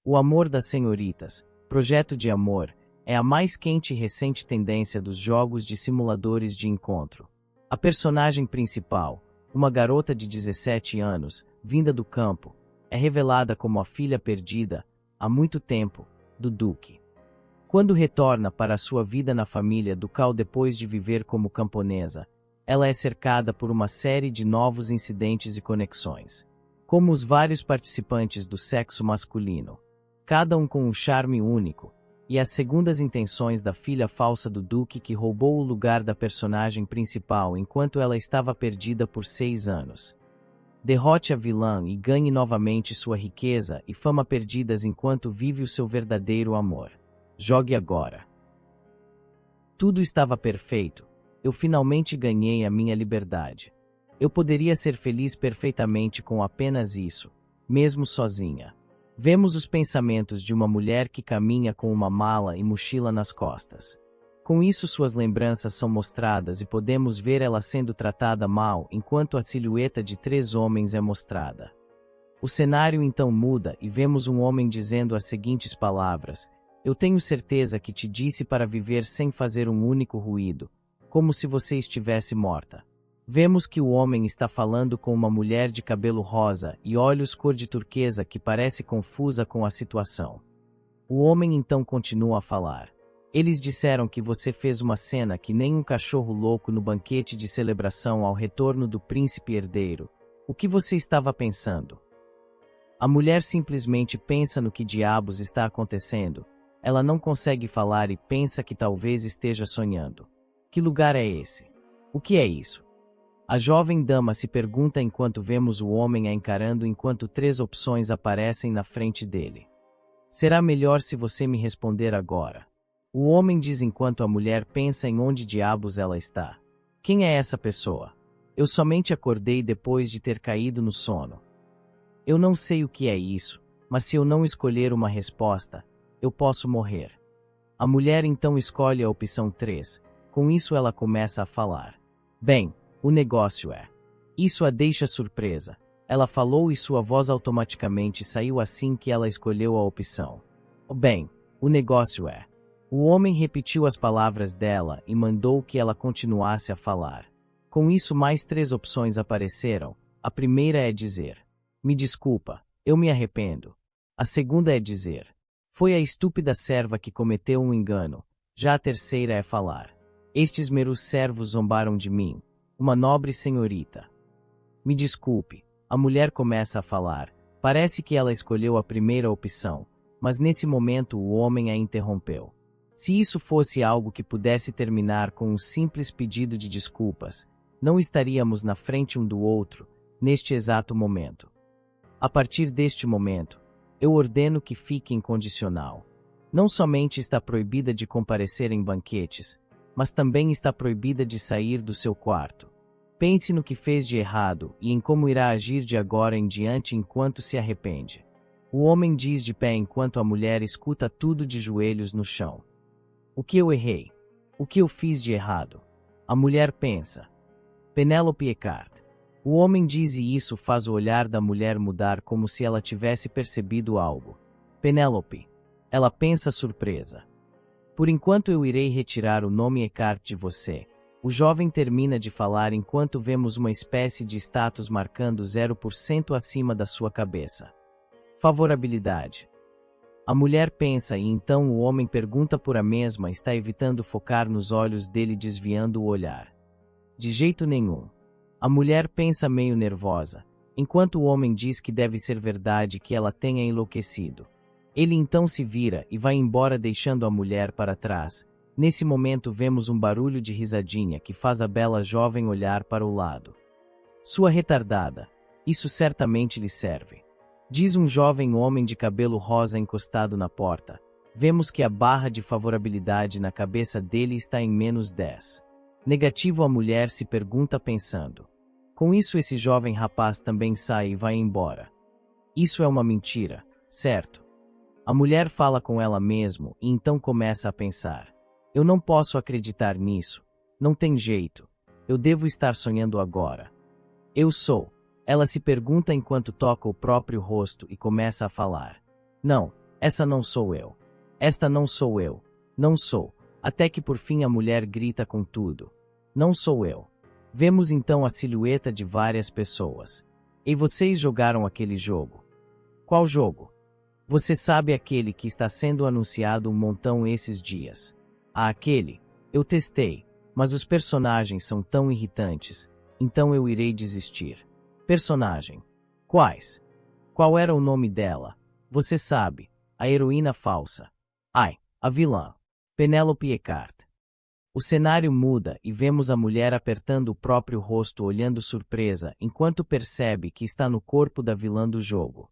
O Amor das Senhoritas, Projeto de Amor, é a mais quente e recente tendência dos jogos de simuladores de encontro. A personagem principal, uma garota de 17 anos, vinda do campo, é revelada como a filha perdida, há muito tempo, do Duque. Quando retorna para a sua vida na família ducal depois de viver como camponesa, ela é cercada por uma série de novos incidentes e conexões. Como os vários participantes do sexo masculino, cada um com um charme único, e as segundas intenções da filha falsa do Duque que roubou o lugar da personagem principal enquanto ela estava perdida por 6 anos. Derrote a vilã e ganhe novamente sua riqueza e fama perdidas enquanto vive o seu verdadeiro amor. Jogue agora. Tudo estava perfeito. Eu finalmente ganhei a minha liberdade. Eu poderia ser feliz perfeitamente com apenas isso, mesmo sozinha. Vemos os pensamentos de uma mulher que caminha com uma mala e mochila nas costas. Com isso, suas lembranças são mostradas e podemos ver ela sendo tratada mal enquanto a silhueta de 3 homens é mostrada. O cenário então muda e vemos um homem dizendo as seguintes palavras: "Eu tenho certeza que te disse para viver sem fazer um único ruído, como se você estivesse morta." Vemos que o homem está falando com uma mulher de cabelo rosa e olhos cor de turquesa que parece confusa com a situação. O homem então continua a falar: "Eles disseram que você fez uma cena que nem um cachorro louco no banquete de celebração ao retorno do príncipe herdeiro. O que você estava pensando?" A mulher simplesmente pensa no que diabos está acontecendo. Ela não consegue falar e pensa que talvez esteja sonhando. Que lugar é esse? O que é isso? A jovem dama se pergunta enquanto vemos o homem a encarando enquanto 3 opções aparecem na frente dele. "Será melhor se você me responder agora." O homem diz enquanto a mulher pensa em onde diabos ela está. "Quem é essa pessoa? Eu somente acordei depois de ter caído no sono. Eu não sei o que é isso, mas se eu não escolher uma resposta, eu posso morrer." A mulher então escolhe a opção 3. Com isso ela começa a falar: "Bem, o negócio é." Isso a deixa surpresa. Ela falou e sua voz automaticamente saiu assim que ela escolheu a opção. "Bem, o negócio é." O homem repetiu as palavras dela e mandou que ela continuasse a falar. Com isso mais 3 opções apareceram. A primeira é dizer: "Me desculpa, eu me arrependo." A segunda é dizer: "Foi a estúpida serva que cometeu um engano." Já a terceira é falar: "Estes meros servos zombaram de mim, uma nobre senhorita." "Me desculpe." A mulher começa a falar. Parece que ela escolheu a primeira opção, mas nesse momento o homem a interrompeu. Se isso fosse algo que pudesse terminar com um simples pedido de desculpas, não estaríamos na frente um do outro, neste exato momento. A partir deste momento, eu ordeno que fique incondicional. Não somente está proibida de comparecer em banquetes, mas também está proibida de sair do seu quarto. Pense no que fez de errado e em como irá agir de agora em diante enquanto se arrepende. O homem diz de pé enquanto a mulher escuta tudo de joelhos no chão. "O que eu errei? O que eu fiz de errado?" A mulher pensa. Penélope Eckhart. O homem diz e isso faz o olhar da mulher mudar como se ela tivesse percebido algo. Penélope. Ela pensa surpresa. "Por enquanto eu irei retirar o nome Eckhart de você." O jovem termina de falar enquanto vemos uma espécie de status marcando 0% acima da sua cabeça. Favorabilidade. A mulher pensa e então o homem pergunta por a mesma está evitando focar nos olhos dele desviando o olhar. "De jeito nenhum." A mulher pensa meio nervosa, enquanto o homem diz que deve ser verdade que ela tenha enlouquecido. Ele então se vira e vai embora deixando a mulher para trás. Nesse momento vemos um barulho de risadinha que faz a bela jovem olhar para o lado. "Sua retardada. Isso certamente lhe serve." Diz um jovem homem de cabelo rosa encostado na porta. Vemos que a barra de favorabilidade na cabeça dele está em -10. Negativo. A mulher se pergunta pensando. Com isso esse jovem rapaz também sai e vai embora. Isso é uma mentira, certo? A mulher fala com ela mesmo e então começa a pensar. "Eu não posso acreditar nisso. Não tem jeito. Eu devo estar sonhando agora. Eu sou." Ela se pergunta enquanto toca o próprio rosto e começa a falar. "Não, Essa não sou eu. Esta não sou eu. Não sou. Até que por fim a mulher grita com tudo. Não sou eu. Vemos então a silhueta de várias pessoas. E vocês jogaram aquele jogo. Qual jogo? Você sabe aquele que está sendo anunciado um montão esses dias. Aquele. Eu testei, mas os personagens são tão irritantes, então eu irei desistir. Personagem. Quais? Qual era o nome dela? Você sabe, a heroína falsa. Ai, a vilã. Penélope Eckhart. O cenário muda e vemos a mulher apertando o próprio rosto olhando surpresa enquanto percebe que está no corpo da vilã do jogo.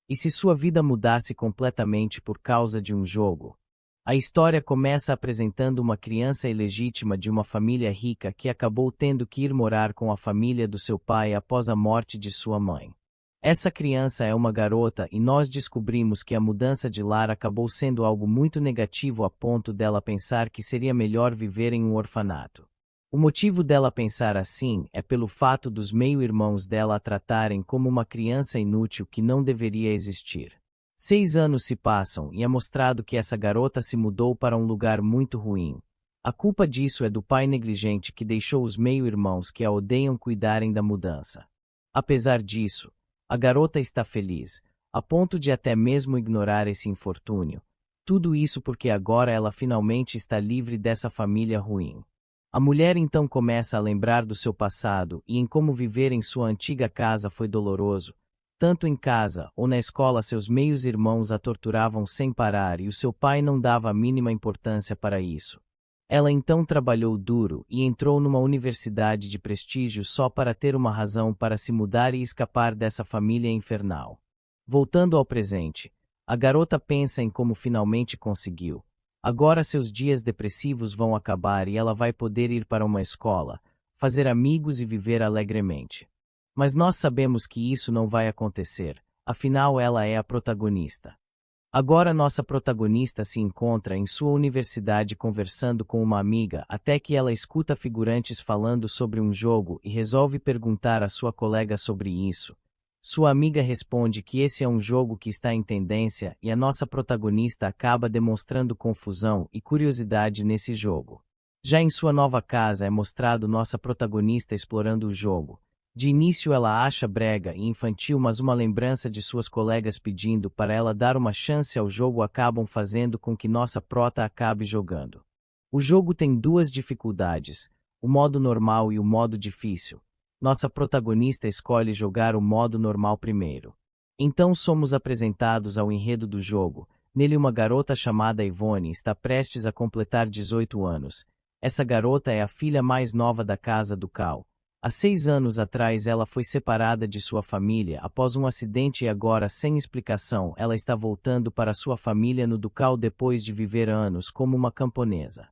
E se sua vida mudasse completamente por causa de um jogo? A história começa apresentando uma criança ilegítima de uma família rica que acabou tendo que ir morar com a família do seu pai após a morte de sua mãe. Essa criança é uma garota e nós descobrimos que a mudança de lar acabou sendo algo muito negativo a ponto dela pensar que seria melhor viver em um orfanato. O motivo dela pensar assim é pelo fato dos meio-irmãos dela a tratarem como uma criança inútil que não deveria existir. 6 anos se passam e é mostrado que essa garota se mudou para um lugar muito ruim. A culpa disso é do pai negligente que deixou os meio-irmãos que a odeiam cuidarem da mudança. Apesar disso, a garota está feliz, a ponto de até mesmo ignorar esse infortúnio. Tudo isso porque agora ela finalmente está livre dessa família ruim. A mulher então começa a lembrar do seu passado e em como viver em sua antiga casa foi doloroso. Tanto em casa ou na escola seus meios-irmãos a torturavam sem parar e o seu pai não dava a mínima importância para isso. Ela então trabalhou duro e entrou numa universidade de prestígio só para ter uma razão para se mudar e escapar dessa família infernal. Voltando ao presente, a garota pensa em como finalmente conseguiu. Agora seus dias depressivos vão acabar e ela vai poder ir para uma escola, fazer amigos e viver alegremente. Mas nós sabemos que isso não vai acontecer, afinal ela é a protagonista. Agora nossa protagonista se encontra em sua universidade conversando com uma amiga até que ela escuta figurantes falando sobre um jogo e resolve perguntar à sua colega sobre isso. Sua amiga responde que esse é um jogo que está em tendência e a nossa protagonista acaba demonstrando confusão e curiosidade nesse jogo. Já em sua nova casa é mostrado nossa protagonista explorando o jogo. De início ela acha brega e infantil, mas uma lembrança de suas colegas pedindo para ela dar uma chance ao jogo acabam fazendo com que nossa prota acabe jogando. O jogo tem 2 dificuldades, o modo normal e o modo difícil. Nossa protagonista escolhe jogar o modo normal primeiro. Então somos apresentados ao enredo do jogo. Nele uma garota chamada Yvonne está prestes a completar 18 anos. Essa garota é a filha mais nova da casa do Cal. Há 6 anos atrás ela foi separada de sua família após um acidente e agora, sem explicação, ela está voltando para sua família no Ducal depois de viver anos como uma camponesa.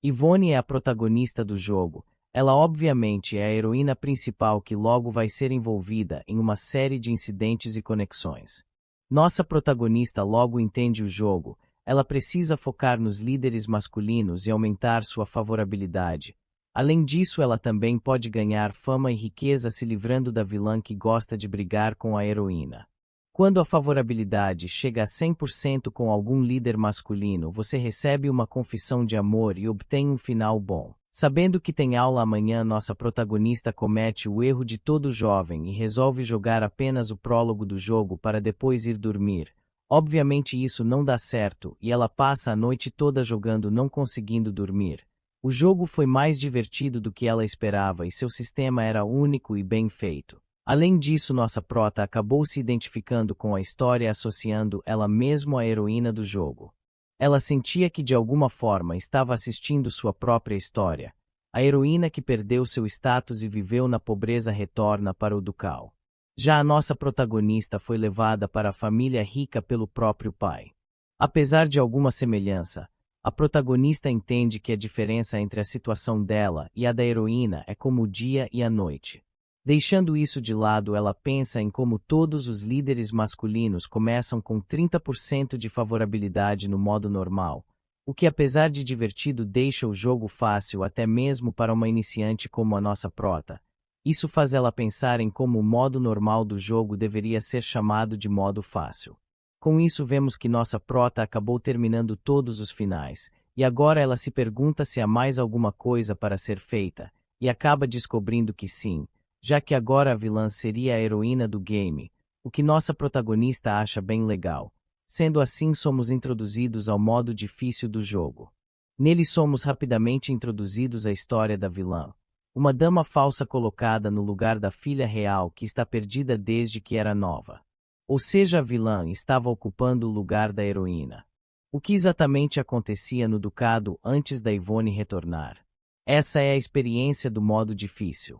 Yvonne é a protagonista do jogo. Ela obviamente é a heroína principal que logo vai ser envolvida em uma série de incidentes e conexões. Nossa protagonista logo entende o jogo. Ela precisa focar nos líderes masculinos e aumentar sua favorabilidade. Além disso, ela também pode ganhar fama e riqueza se livrando da vilã que gosta de brigar com a heroína. Quando a favorabilidade chega a 100% com algum líder masculino, você recebe uma confissão de amor e obtém um final bom. Sabendo que tem aula amanhã, nossa protagonista comete o erro de todo jovem e resolve jogar apenas o prólogo do jogo para depois ir dormir. Obviamente isso não dá certo e ela passa a noite toda jogando não conseguindo dormir. O jogo foi mais divertido do que ela esperava e seu sistema era único e bem feito. Além disso, nossa prota acabou se identificando com a história associando ela mesmo à heroína do jogo. Ela sentia que de alguma forma estava assistindo sua própria história. A heroína que perdeu seu status e viveu na pobreza retorna para o Ducal. Já a nossa protagonista foi levada para a família rica pelo próprio pai. Apesar de alguma semelhança, a protagonista entende que a diferença entre a situação dela e a da heroína é como o dia e a noite. Deixando isso de lado, ela pensa em como todos os líderes masculinos começam com 30% de favorabilidade no modo normal, o que apesar de divertido deixa o jogo fácil até mesmo para uma iniciante como a nossa prota. Isso faz ela pensar em como o modo normal do jogo deveria ser chamado de modo fácil. Com isso vemos que nossa prota acabou terminando todos os finais, e agora ela se pergunta se há mais alguma coisa para ser feita, e acaba descobrindo que sim, já que agora a vilã seria a heroína do game, o que nossa protagonista acha bem legal. Sendo assim, somos introduzidos ao modo difícil do jogo. Nele somos rapidamente introduzidos à história da vilã, uma dama falsa colocada no lugar da filha real que está perdida desde que era nova. Ou seja, a vilã estava ocupando o lugar da heroína. O que exatamente acontecia no Ducado antes da Yvonne retornar? Essa é a experiência do modo difícil.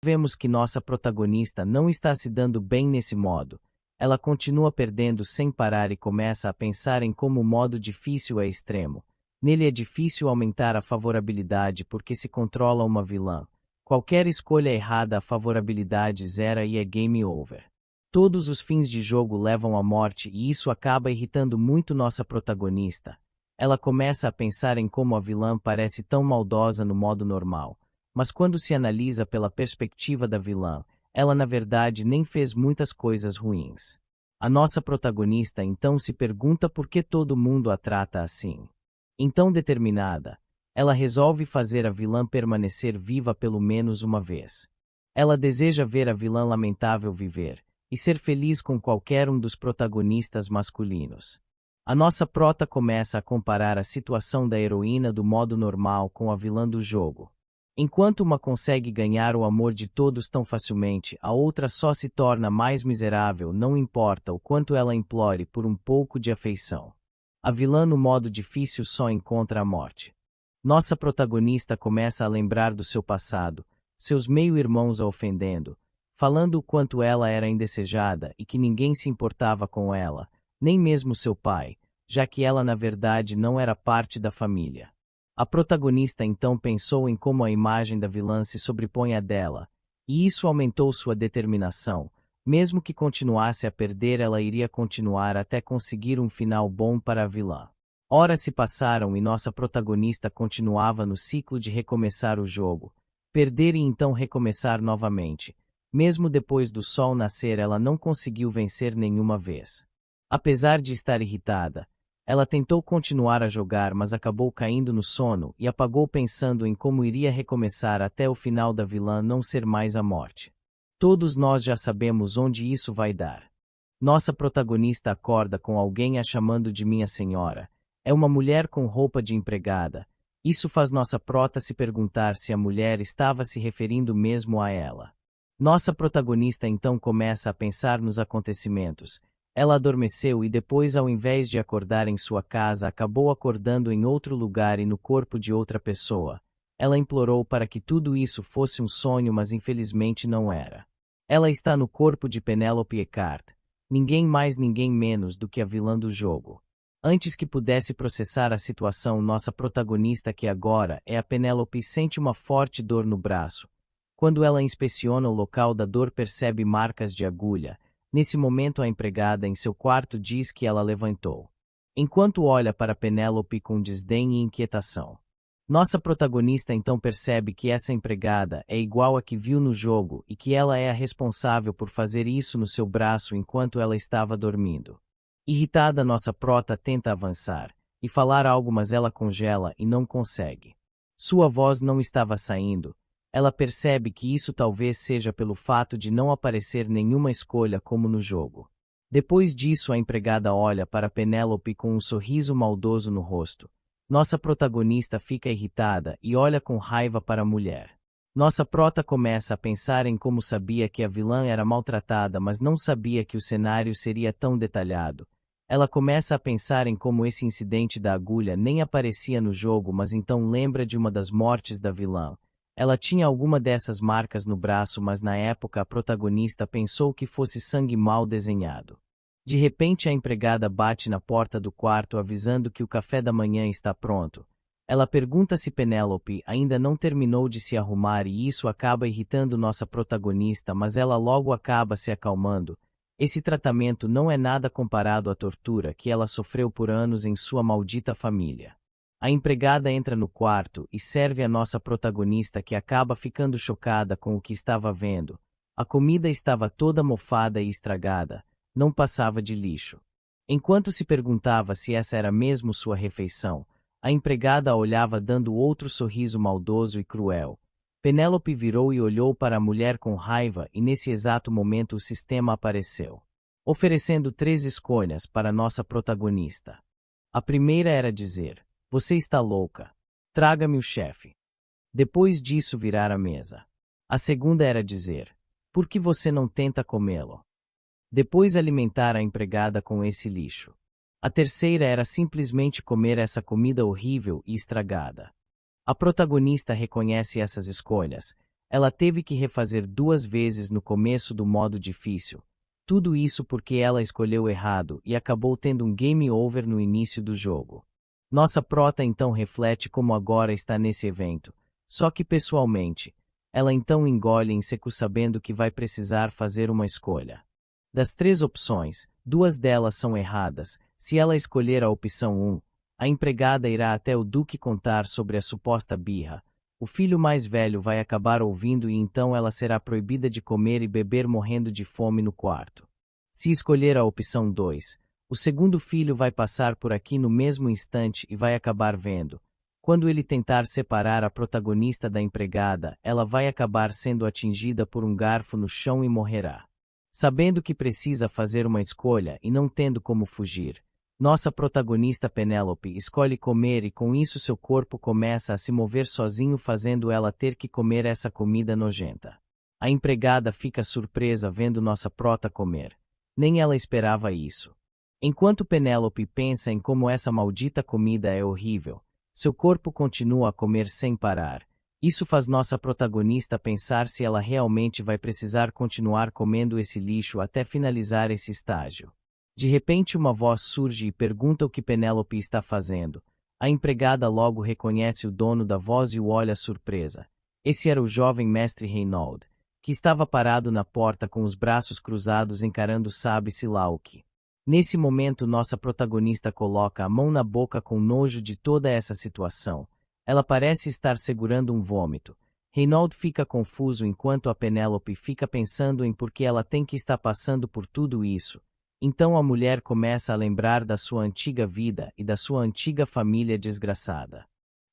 Vemos que nossa protagonista não está se dando bem nesse modo. Ela continua perdendo sem parar e começa a pensar em como o modo difícil é extremo. Nele é difícil aumentar a favorabilidade porque se controla uma vilã. Qualquer escolha errada, a favorabilidade zera e é game over. Todos os fins de jogo levam à morte e isso acaba irritando muito nossa protagonista. Ela começa a pensar em como a vilã parece tão maldosa no modo normal, mas quando se analisa pela perspectiva da vilã, ela na verdade nem fez muitas coisas ruins. A nossa protagonista então se pergunta por que todo mundo a trata assim. Então, determinada, ela resolve fazer a vilã permanecer viva pelo menos uma vez. Ela deseja ver a vilã lamentável viver e ser feliz com qualquer um dos protagonistas masculinos. A nossa prota começa a comparar a situação da heroína do modo normal com a vilã do jogo. Enquanto uma consegue ganhar o amor de todos tão facilmente, a outra só se torna mais miserável, não importa o quanto ela implore por um pouco de afeição. A vilã no modo difícil só encontra a morte. Nossa protagonista começa a lembrar do seu passado, seus meio-irmãos a ofendendo, falando o quanto ela era indesejada e que ninguém se importava com ela, nem mesmo seu pai, já que ela na verdade não era parte da família. A protagonista então pensou em como a imagem da vilã se sobrepõe à dela, e isso aumentou sua determinação. Mesmo que continuasse a perder, ela iria continuar até conseguir um final bom para a vilã. Horas se passaram e nossa protagonista continuava no ciclo de recomeçar o jogo, perder e então recomeçar novamente. Mesmo depois do sol nascer, ela não conseguiu vencer nenhuma vez. Apesar de estar irritada, ela tentou continuar a jogar, mas acabou caindo no sono e apagou pensando em como iria recomeçar até o final da vilã não ser mais a morte. Todos nós já sabemos onde isso vai dar. Nossa protagonista acorda com alguém a chamando de minha senhora. É uma mulher com roupa de empregada. Isso faz nossa prota se perguntar se a mulher estava se referindo mesmo a ela. Nossa protagonista então começa a pensar nos acontecimentos. Ela adormeceu e depois, ao invés de acordar em sua casa, acabou acordando em outro lugar e no corpo de outra pessoa. Ela implorou para que tudo isso fosse um sonho, mas infelizmente não era. Ela está no corpo de Penélope Eckhart, ninguém mais ninguém menos do que a vilã do jogo. Antes que pudesse processar a situação, nossa protagonista, que agora é a Penélope, sente uma forte dor no braço. Quando ela inspeciona o local da dor, percebe marcas de agulha. Nesse momento, a empregada em seu quarto diz que ela levantou. Enquanto olha para Penélope com desdém e inquietação. Nossa protagonista então percebe que essa empregada é igual a que viu no jogo e que ela é a responsável por fazer isso no seu braço enquanto ela estava dormindo. Irritada, nossa prota tenta avançar e falar algo, mas ela congela e não consegue. Sua voz não estava saindo. Ela percebe que isso talvez seja pelo fato de não aparecer nenhuma escolha como no jogo. Depois disso, a empregada olha para Penélope com um sorriso maldoso no rosto. Nossa protagonista fica irritada e olha com raiva para a mulher. Nossa prota começa a pensar em como sabia que a vilã era maltratada, mas não sabia que o cenário seria tão detalhado. Ela começa a pensar em como esse incidente da agulha nem aparecia no jogo, mas então lembra de uma das mortes da vilã. Ela tinha alguma dessas marcas no braço, mas na época a protagonista pensou que fosse sangue mal desenhado. De repente, a empregada bate na porta do quarto avisando que o café da manhã está pronto. Ela pergunta se Penélope ainda não terminou de se arrumar e isso acaba irritando nossa protagonista, mas ela logo acaba se acalmando. Esse tratamento não é nada comparado à tortura que ela sofreu por anos em sua maldita família. A empregada entra no quarto e serve a nossa protagonista, que acaba ficando chocada com o que estava vendo. A comida estava toda mofada e estragada. Não passava de lixo. Enquanto se perguntava se essa era mesmo sua refeição, a empregada a olhava dando outro sorriso maldoso e cruel. Penélope virou e olhou para a mulher com raiva e nesse exato momento o sistema apareceu, oferecendo 3 escolhas para nossa protagonista. A primeira era dizer: "Você está louca. Traga-me o chefe." Depois disso virar a mesa. A segunda era dizer: "Por que você não tenta comê-lo?" Depois alimentar a empregada com esse lixo. A terceira era simplesmente comer essa comida horrível e estragada. A protagonista reconhece essas escolhas. Ela teve que refazer 2 vezes no começo do modo difícil. Tudo isso porque ela escolheu errado e acabou tendo um game over no início do jogo. Nossa prota então reflete como agora está nesse evento, só que pessoalmente. Ela então engole em seco sabendo que vai precisar fazer uma escolha. Das 3 opções, 2 delas são erradas. Se ela escolher a opção 1, a empregada irá até o duque contar sobre a suposta birra. O filho mais velho vai acabar ouvindo e então ela será proibida de comer e beber morrendo de fome no quarto. Se escolher a opção 2, o segundo filho vai passar por aqui no mesmo instante e vai acabar vendo. Quando ele tentar separar a protagonista da empregada, ela vai acabar sendo atingida por um garfo no chão e morrerá. Sabendo que precisa fazer uma escolha e não tendo como fugir, nossa protagonista Penélope escolhe comer e com isso seu corpo começa a se mover sozinho fazendo ela ter que comer essa comida nojenta. A empregada fica surpresa vendo nossa prota comer. Nem ela esperava isso. Enquanto Penélope pensa em como essa maldita comida é horrível, seu corpo continua a comer sem parar. Isso faz nossa protagonista pensar se ela realmente vai precisar continuar comendo esse lixo até finalizar esse estágio. De repente uma voz surge e pergunta o que Penélope está fazendo. A empregada logo reconhece o dono da voz e o olha surpresa. Esse era o jovem mestre Reynolds, que estava parado na porta com os braços cruzados encarando sabe-se lá o que. Nesse momento nossa protagonista coloca a mão na boca com nojo de toda essa situação. Ela parece estar segurando um vômito. Reynolds fica confuso enquanto a Penélope fica pensando em por que ela tem que estar passando por tudo isso. Então a mulher começa a lembrar da sua antiga vida e da sua antiga família desgraçada.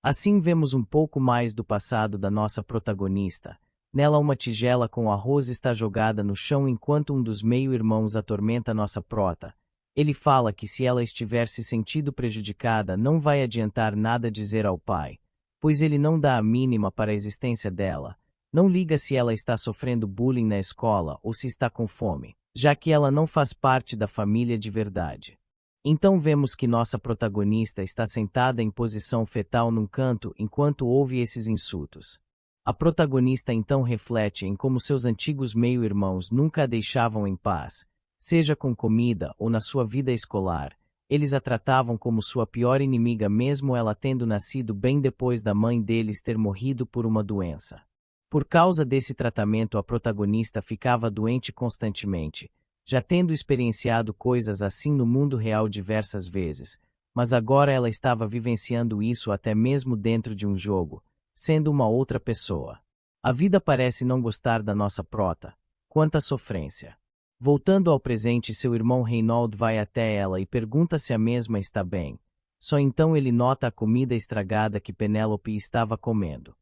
Assim vemos um pouco mais do passado da nossa protagonista. Nela uma tigela com arroz está jogada no chão enquanto um dos meio-irmãos atormenta nossa prota. Ele fala que se ela estiver se sentindo prejudicada não vai adiantar nada dizer ao pai, pois ele não dá a mínima para a existência dela. Não liga se ela está sofrendo bullying na escola ou se está com fome, já que ela não faz parte da família de verdade. Então vemos que nossa protagonista está sentada em posição fetal num canto enquanto ouve esses insultos. A protagonista então reflete em como seus antigos meio-irmãos nunca a deixavam em paz, seja com comida ou na sua vida escolar. Eles a tratavam como sua pior inimiga mesmo ela tendo nascido bem depois da mãe deles ter morrido por uma doença. Por causa desse tratamento a protagonista ficava doente constantemente, já tendo experienciado coisas assim no mundo real diversas vezes, mas agora ela estava vivenciando isso até mesmo dentro de um jogo, sendo uma outra pessoa. A vida parece não gostar da nossa prota. Quanta sofrência. Voltando ao presente, seu irmão Reynolds vai até ela e pergunta se a mesma está bem. Só então ele nota a comida estragada que Penélope estava comendo.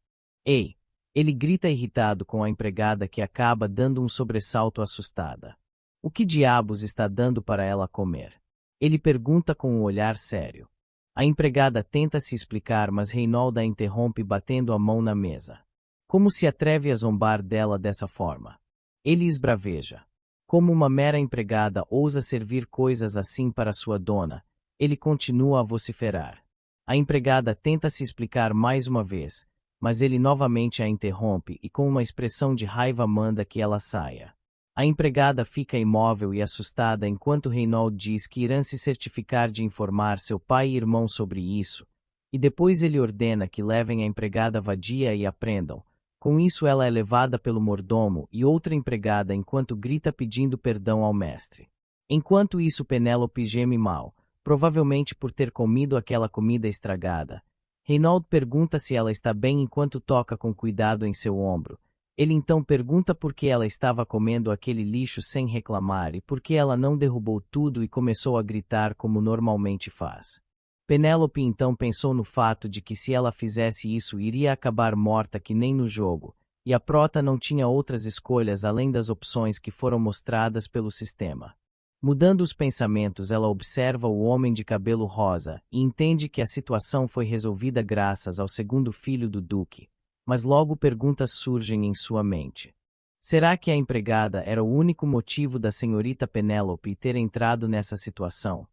Ei! Ele grita irritado com a empregada que acaba dando um sobressalto assustada. O que diabos está dando para ela comer? Ele pergunta com um olhar sério. A empregada tenta se explicar, mas Reynolds a interrompe batendo a mão na mesa. Como se atreve a zombar dela dessa forma? Ele esbraveja. Como uma mera empregada ousa servir coisas assim para sua dona? Ele continua a vociferar. A empregada tenta se explicar mais uma vez, mas ele novamente a interrompe e com uma expressão de raiva manda que ela saia. A empregada fica imóvel e assustada enquanto Reynolds diz que irão se certificar de informar seu pai e irmão sobre isso, e depois ele ordena que levem a empregada vadia e a prendam. Com isso ela é levada pelo mordomo e outra empregada enquanto grita pedindo perdão ao mestre. Enquanto isso Penélope geme mal, provavelmente por ter comido aquela comida estragada. Reynolds pergunta se ela está bem enquanto toca com cuidado em seu ombro. Ele então pergunta por que ela estava comendo aquele lixo sem reclamar e por que ela não derrubou tudo e começou a gritar como normalmente faz. Penélope então pensou no fato de que se ela fizesse isso iria acabar morta que nem no jogo, e a prota não tinha outras escolhas além das opções que foram mostradas pelo sistema. Mudando os pensamentos, ela observa o homem de cabelo rosa e entende que a situação foi resolvida graças ao segundo filho do Duque, mas logo perguntas surgem em sua mente. Será que a empregada era o único motivo da senhorita Penélope ter entrado nessa situação?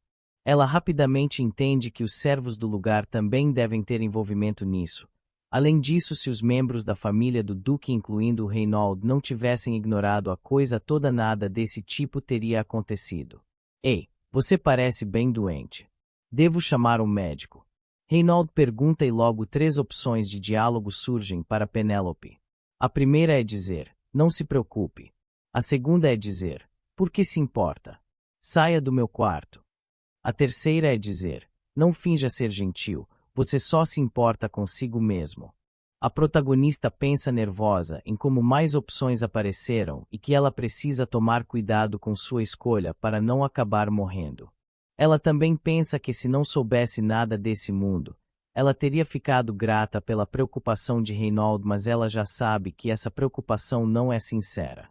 Ela rapidamente entende que os servos do lugar também devem ter envolvimento nisso. Além disso, se os membros da família do Duque, incluindo o Reinald, não tivessem ignorado a coisa toda, nada desse tipo teria acontecido. Ei, você parece bem doente. Devo chamar um médico? Reinald pergunta e logo 3 opções de diálogo surgem para Penélope. A primeira é dizer, não se preocupe. A segunda é dizer, por que se importa? Saia do meu quarto. A terceira é dizer, não finja ser gentil, você só se importa consigo mesmo. A protagonista pensa nervosa em como mais opções apareceram e que ela precisa tomar cuidado com sua escolha para não acabar morrendo. Ela também pensa que se não soubesse nada desse mundo, ela teria ficado grata pela preocupação de Reinald, mas ela já sabe que essa preocupação não é sincera.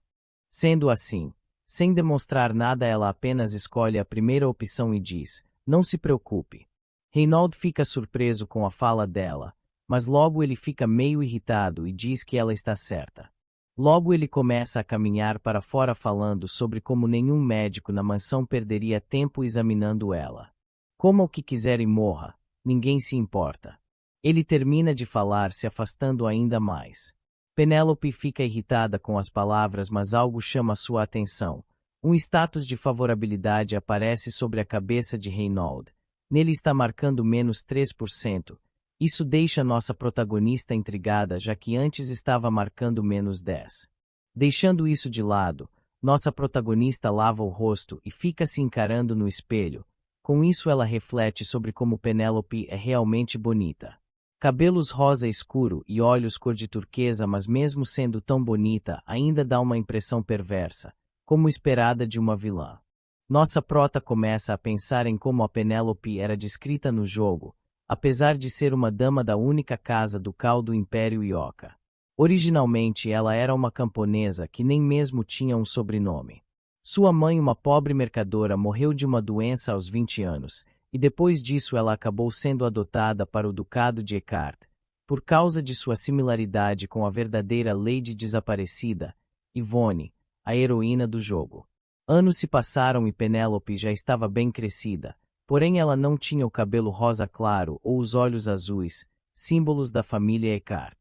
Sendo assim, sem demonstrar nada, ela apenas escolhe a primeira opção e diz, não se preocupe. Reinald fica surpreso com a fala dela, mas logo ele fica meio irritado e diz que ela está certa. Logo ele começa a caminhar para fora falando sobre como nenhum médico na mansão perderia tempo examinando ela. Coma o que quiser e morra, ninguém se importa. Ele termina de falar se afastando ainda mais. Penélope fica irritada com as palavras, mas algo chama sua atenção. Um status de favorabilidade aparece sobre a cabeça de Reinald. Nele está marcando menos 3%. Isso deixa nossa protagonista intrigada, já que antes estava marcando menos 10%. Deixando isso de lado, nossa protagonista lava o rosto e fica se encarando no espelho. Com isso ela reflete sobre como Penélope é realmente bonita. Cabelos rosa escuro e olhos cor de turquesa, mas mesmo sendo tão bonita, ainda dá uma impressão perversa, como esperada de uma vilã. Nossa prota começa a pensar em como a Penélope era descrita no jogo, apesar de ser uma dama da única casa ducal do Império Ioka. Originalmente ela era uma camponesa que nem mesmo tinha um sobrenome. Sua mãe, uma pobre mercadora, morreu de uma doença aos 20 anos, e depois disso ela acabou sendo adotada para o Ducado de Eckhart, por causa de sua similaridade com a verdadeira Lady desaparecida, Yvonne, a heroína do jogo. Anos se passaram e Penélope já estava bem crescida, porém ela não tinha o cabelo rosa claro ou os olhos azuis, símbolos da família Eckhart.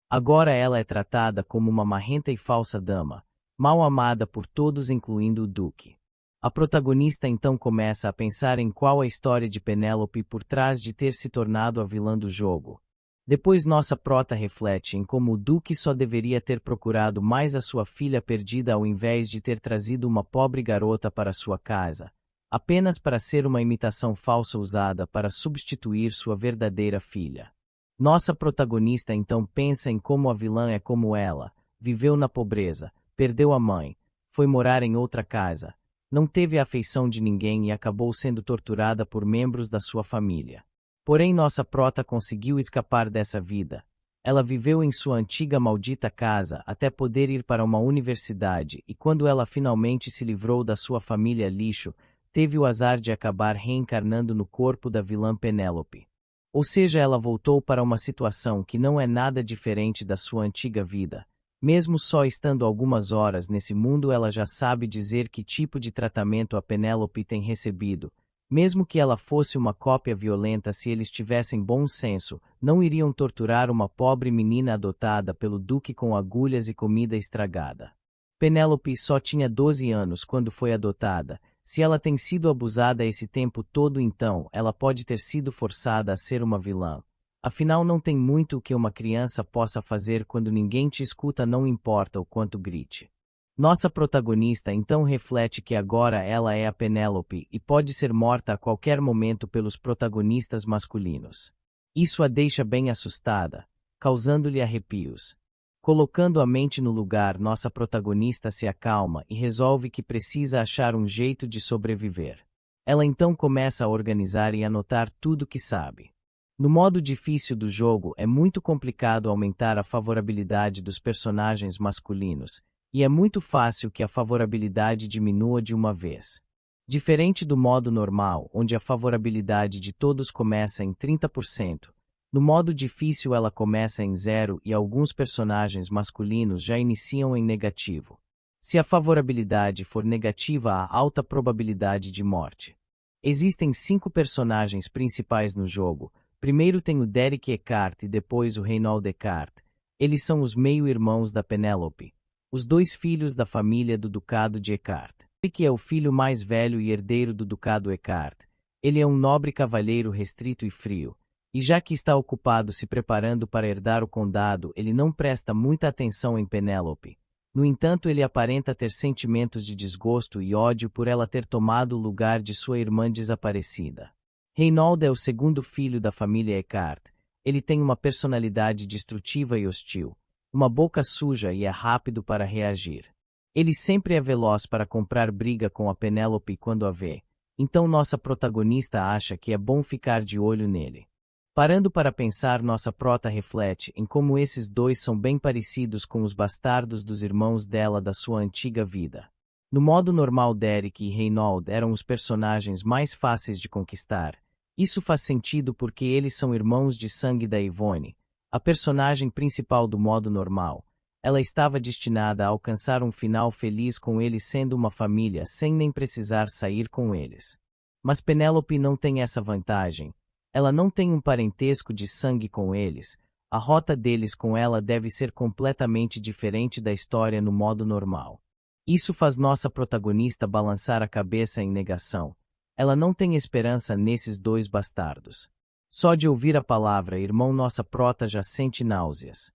Agora ela é tratada como uma marrenta e falsa dama, mal amada por todos incluindo o Duque. A protagonista então começa a pensar em qual a história de Penélope por trás de ter se tornado a vilã do jogo. Depois nossa prota reflete em como o Duque só deveria ter procurado mais a sua filha perdida ao invés de ter trazido uma pobre garota para sua casa, apenas para ser uma imitação falsa usada para substituir sua verdadeira filha. Nossa protagonista então pensa em como a vilã é como ela, viveu na pobreza, perdeu a mãe, foi morar em outra casa, não teve a afeição de ninguém e acabou sendo torturada por membros da sua família. Porém nossa prota conseguiu escapar dessa vida. Ela viveu em sua antiga maldita casa até poder ir para uma universidade e quando ela finalmente se livrou da sua família lixo, teve o azar de acabar reencarnando no corpo da vilã Penélope. Ou seja, ela voltou para uma situação que não é nada diferente da sua antiga vida. Mesmo só estando algumas horas nesse mundo, ela já sabe dizer que tipo de tratamento a Penélope tem recebido. Mesmo que ela fosse uma cópia violenta, se eles tivessem bom senso, não iriam torturar uma pobre menina adotada pelo Duque com agulhas e comida estragada. Penélope só tinha 12 anos quando foi adotada. Se ela tem sido abusada esse tempo todo, então ela pode ter sido forçada a ser uma vilã. Afinal, não tem muito o que uma criança possa fazer quando ninguém te escuta, não importa o quanto grite. Nossa protagonista então reflete que agora ela é a Penélope e pode ser morta a qualquer momento pelos protagonistas masculinos. Isso a deixa bem assustada, causando-lhe arrepios. Colocando a mente no lugar, nossa protagonista se acalma e resolve que precisa achar um jeito de sobreviver. Ela então começa a organizar e anotar tudo que sabe. No modo difícil do jogo, é muito complicado aumentar a favorabilidade dos personagens masculinos, e é muito fácil que a favorabilidade diminua de uma vez. Diferente do modo normal, onde a favorabilidade de todos começa em 30%, no modo difícil ela começa em 0 e alguns personagens masculinos já iniciam em negativo. Se a favorabilidade for negativa, há alta probabilidade de morte. Existem 5 personagens principais no jogo. Primeiro tem o Derek Eckhart e depois o Reynold Eckhart. Eles são os meio-irmãos da Penélope, os 2 filhos da família do Ducado de Eckhart. Derek é o filho mais velho e herdeiro do Ducado Eckhart. Ele é um nobre cavalheiro restrito e frio, e já que está ocupado se preparando para herdar o condado, ele não presta muita atenção em Penélope. No entanto, ele aparenta ter sentimentos de desgosto e ódio por ela ter tomado o lugar de sua irmã desaparecida. Reynold é o segundo filho da família Eckhart. Ele tem uma personalidade destrutiva e hostil, uma boca suja e é rápido para reagir. Ele sempre é veloz para comprar briga com a Penélope quando a vê, então nossa protagonista acha que é bom ficar de olho nele. Parando para pensar, nossa prota reflete em como esses 2 são bem parecidos com os bastardos dos irmãos dela da sua antiga vida. No modo normal, Derek e Reynold eram os personagens mais fáceis de conquistar. Isso faz sentido porque eles são irmãos de sangue da Yvonne, a personagem principal do modo normal. Ela estava destinada a alcançar um final feliz com eles sendo uma família sem nem precisar sair com eles. Mas Penélope não tem essa vantagem. Ela não tem um parentesco de sangue com eles. A rota deles com ela deve ser completamente diferente da história no modo normal. Isso faz nossa protagonista balançar a cabeça em negação. Ela não tem esperança nesses 2 bastardos. Só de ouvir a palavra irmão, nossa prota já sente náuseas.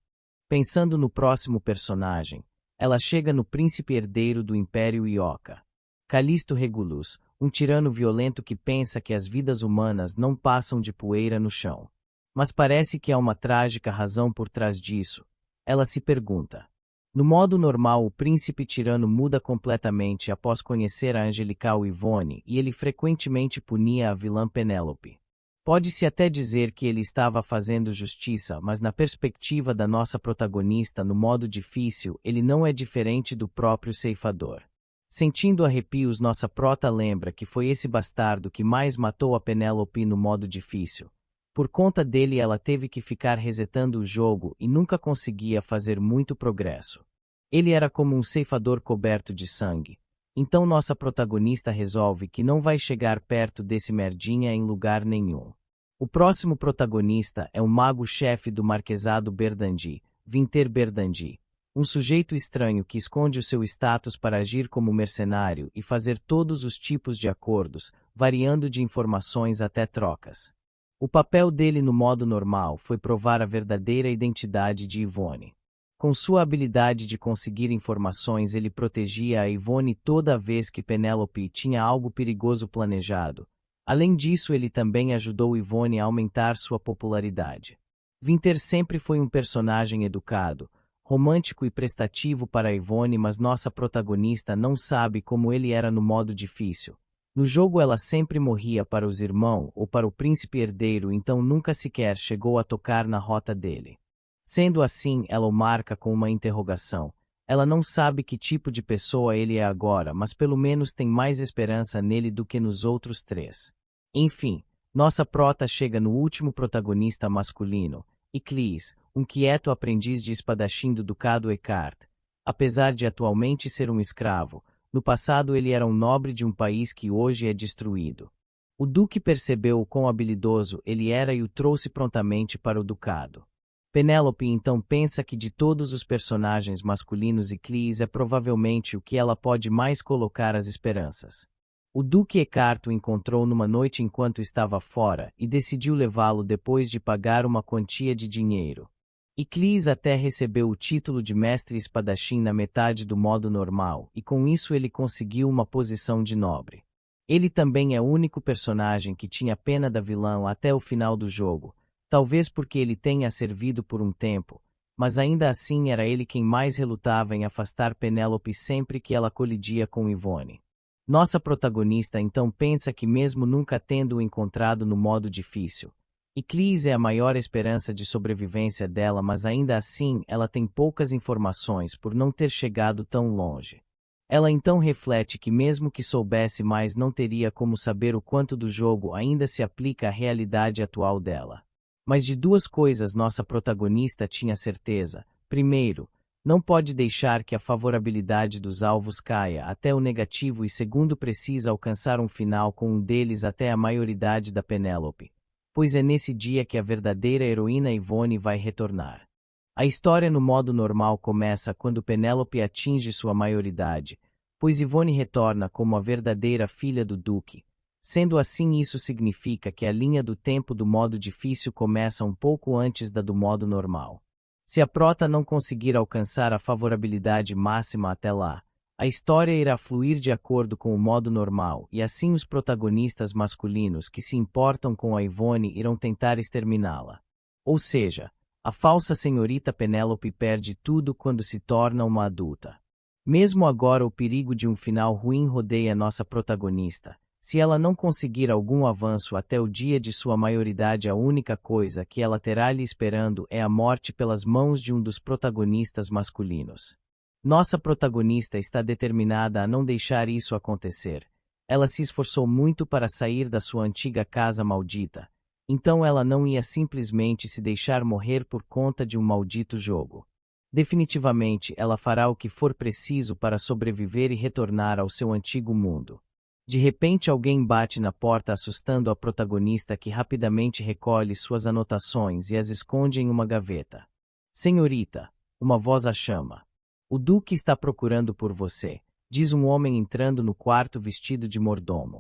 Pensando no próximo personagem, ela chega no príncipe herdeiro do Império Ioka, Calisto Regulus, um tirano violento que pensa que as vidas humanas não passam de poeira no chão. Mas parece que há uma trágica razão por trás disso. Ela se pergunta. No modo normal, o príncipe tirano muda completamente após conhecer a angelical Yvonne e ele frequentemente punia a vilã Penélope. Pode-se até dizer que ele estava fazendo justiça, mas na perspectiva da nossa protagonista no modo difícil, ele não é diferente do próprio ceifador. Sentindo arrepios, nossa prota lembra que foi esse bastardo que mais matou a Penélope no modo difícil. Por conta dele, ela teve que ficar resetando o jogo e nunca conseguia fazer muito progresso. Ele era como um ceifador coberto de sangue. Então nossa protagonista resolve que não vai chegar perto desse merdinha em lugar nenhum. O próximo protagonista é o mago-chefe do Marquesado Verdandi, Vinter Verdandi, um sujeito estranho que esconde o seu status para agir como mercenário e fazer todos os tipos de acordos, variando de informações até trocas. O papel dele no modo normal foi provar a verdadeira identidade de Yvonne. Com sua habilidade de conseguir informações, ele protegia a Yvonne toda vez que Penélope tinha algo perigoso planejado. Além disso, ele também ajudou Yvonne a aumentar sua popularidade. Vinter sempre foi um personagem educado, romântico e prestativo para Yvonne, mas nossa protagonista não sabe como ele era no modo difícil. No jogo ela sempre morria para os irmãos ou para o príncipe herdeiro, então nunca sequer chegou a tocar na rota dele. Sendo assim, ela o marca com uma interrogação. Ela não sabe que tipo de pessoa ele é agora, mas pelo menos tem mais esperança nele do que nos outros 3. Enfim, nossa prota chega no último protagonista masculino, Iclis, um quieto aprendiz de espadachim do Ducado Eckhart. Apesar de atualmente ser um escravo, no passado ele era um nobre de um país que hoje é destruído. O duque percebeu o quão habilidoso ele era e o trouxe prontamente para o ducado. Penélope então pensa que de todos os personagens masculinos, Iclis é provavelmente o que ela pode mais colocar as esperanças. O Duque Eckhart o encontrou numa noite enquanto estava fora e decidiu levá-lo depois de pagar uma quantia de dinheiro. Iclis até recebeu o título de mestre espadachim na metade do modo normal e com isso ele conseguiu uma posição de nobre. Ele também é o único personagem que tinha pena da vilã até o final do jogo. Talvez porque ele tenha servido por um tempo, mas ainda assim era ele quem mais relutava em afastar Penélope sempre que ela colidia com Ivone. Nossa protagonista então pensa que mesmo nunca tendo-o encontrado no modo difícil, Iclis é a maior esperança de sobrevivência dela, mas ainda assim ela tem poucas informações por não ter chegado tão longe. Ela então reflete que mesmo que soubesse mais não teria como saber o quanto do jogo ainda se aplica à realidade atual dela. Mas de duas coisas nossa protagonista tinha certeza. Primeiro, não pode deixar que a favorabilidade dos alvos caia até o negativo, e segundo, precisa alcançar um final com um deles até a maioridade da Penélope, pois é nesse dia que a verdadeira heroína Ivone vai retornar. A história no modo normal começa quando Penélope atinge sua maioridade, pois Ivone retorna como a verdadeira filha do Duque. Sendo assim, isso significa que a linha do tempo do modo difícil começa um pouco antes da do modo normal. Se a prota não conseguir alcançar a favorabilidade máxima até lá, a história irá fluir de acordo com o modo normal, e assim os protagonistas masculinos que se importam com a Ivone irão tentar exterminá-la. Ou seja, a falsa senhorita Penélope perde tudo quando se torna uma adulta. Mesmo agora, o perigo de um final ruim rodeia nossa protagonista. Se ela não conseguir algum avanço até o dia de sua maioridade, a única coisa que ela terá lhe esperando é a morte pelas mãos de um dos protagonistas masculinos. Nossa protagonista está determinada a não deixar isso acontecer. Ela se esforçou muito para sair da sua antiga casa maldita, então ela não ia simplesmente se deixar morrer por conta de um maldito jogo. Definitivamente, ela fará o que for preciso para sobreviver e retornar ao seu antigo mundo. De repente, alguém bate na porta, assustando a protagonista, que rapidamente recolhe suas anotações e as esconde em uma gaveta. Senhorita, uma voz a chama. O Duque está procurando por você, diz um homem entrando no quarto vestido de mordomo.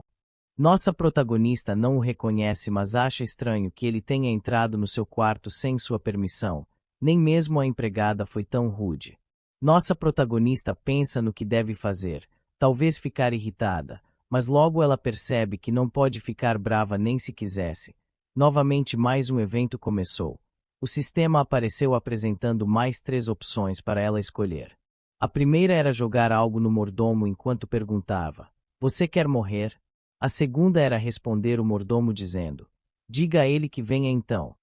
Nossa protagonista não o reconhece, mas acha estranho que ele tenha entrado no seu quarto sem sua permissão. Nem mesmo a empregada foi tão rude. Nossa protagonista pensa no que deve fazer, talvez ficar irritada, mas logo ela percebe que não pode ficar brava nem se quisesse. Novamente mais um evento começou. O sistema apareceu apresentando mais 3 opções para ela escolher. A primeira era jogar algo no mordomo enquanto perguntava: "Você quer morrer?" A segunda era responder o mordomo dizendo: "Diga a ele que venha então",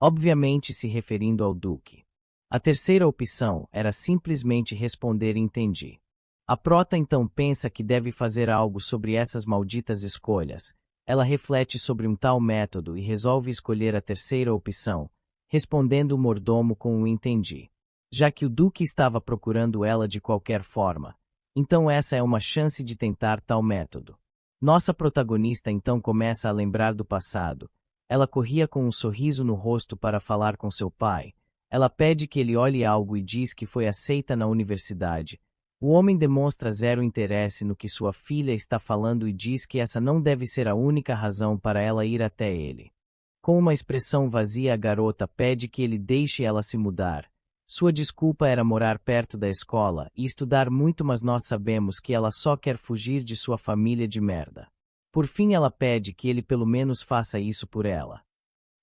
obviamente se referindo ao Duque. A terceira opção era simplesmente responder "Entendi". A prota então pensa que deve fazer algo sobre essas malditas escolhas. Ela reflete sobre um tal método e resolve escolher a terceira opção, respondendo o mordomo com o "Entendi", já que o Duque estava procurando ela de qualquer forma. Então essa é uma chance de tentar tal método. Nossa protagonista então começa a lembrar do passado. Ela corria com um sorriso no rosto para falar com seu pai. Ela pede que ele olhe algo e diz que foi aceita na universidade. O homem demonstra zero interesse no que sua filha está falando e diz que essa não deve ser a única razão para ela ir até ele. Com uma expressão vazia, a garota pede que ele deixe ela se mudar. Sua desculpa era morar perto da escola e estudar muito, mas nós sabemos que ela só quer fugir de sua família de merda. Por fim, ela pede que ele pelo menos faça isso por ela.